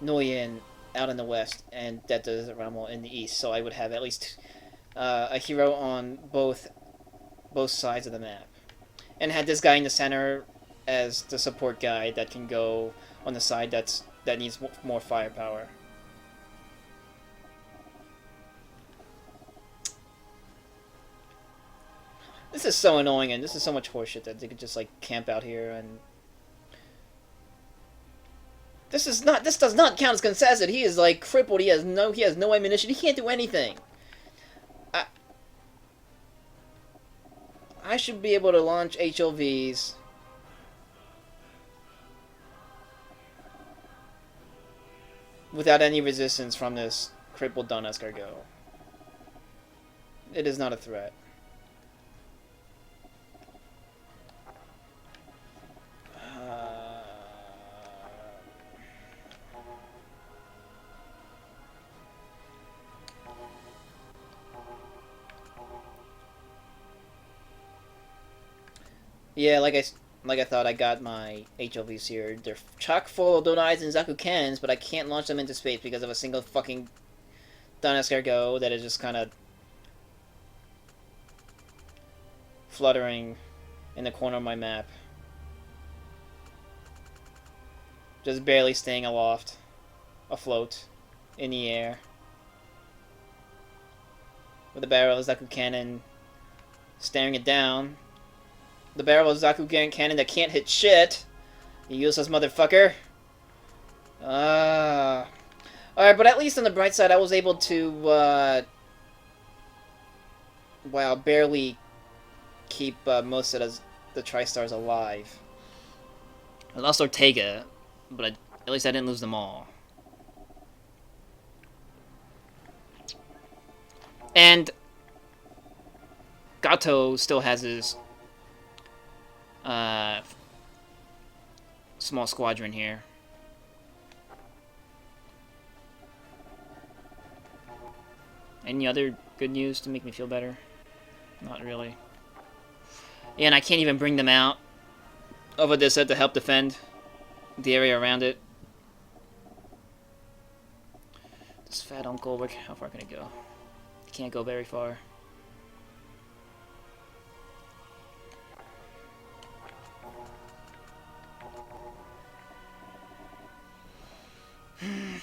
Nguyen out in the west and Detta Ramo in the east, so I would have at least a hero on both sides of the map, and had this guy in the center as the support guy that can go on the side that needs more firepower. This is so annoying, and this is so much horseshit that they could just like camp out here and. This does not count as contested. He is like crippled. He has no ammunition. He can't do anything. I should be able to launch HLVs. without any resistance from this crippled Don Escargot. It is not a threat. Yeah, like I thought, I got my HLVs here. They're chock full of Donais and Zaku Cannons, but I can't launch them into space because of a single fucking Don Escargot that is just kind of fluttering in the corner of my map. Just barely staying afloat, in the air. With the barrel of Zaku Cannon staring it down. The barrel of Zaku Cannon that can't hit shit. You useless motherfucker. Alright, but at least on the bright side, I was able to, wow, barely keep most of the Tri-Stars alive. I lost Ortega, but at least I didn't lose them all. And Gato still has his small squadron here. Any other good news to make me feel better? Not really. Yeah, and I can't even bring them out of Odessa to help defend the area around it. This fat uncle, how far can it go? It can't go very far.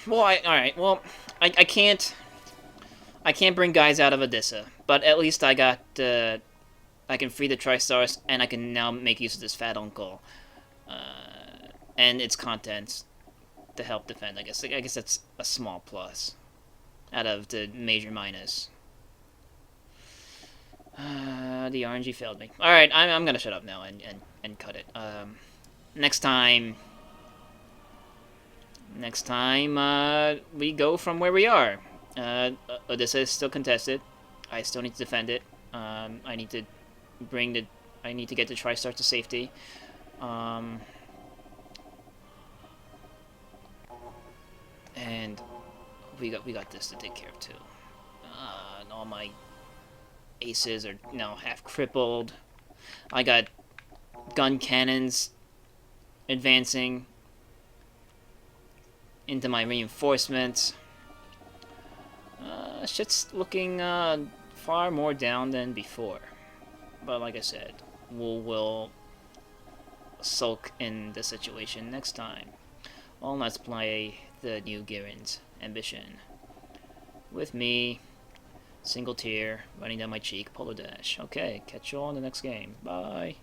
Well, alright, well, I can't bring guys out of Odessa, but at least I got, I can free the Tri-Stars, and I can now make use of this fat uncle, and its contents to help defend, I guess. I guess that's a small plus out of the major minus. The RNG failed me. Alright, I'm gonna shut up now and cut it. Next time, we go from where we are. Odessa is still contested. I still need to defend it. I need to get the Tri-Star to safety. And we got this to take care of too. And all my aces are now half crippled. I got gun cannons advancing into my reinforcements. Shit's looking far more down than before. But like I said, we'll sulk in the situation next time. Well, let's play the new Gihren's Ambition. With me, single tier, running down my cheek, PolarDash. Okay, catch you all in the next game. Bye.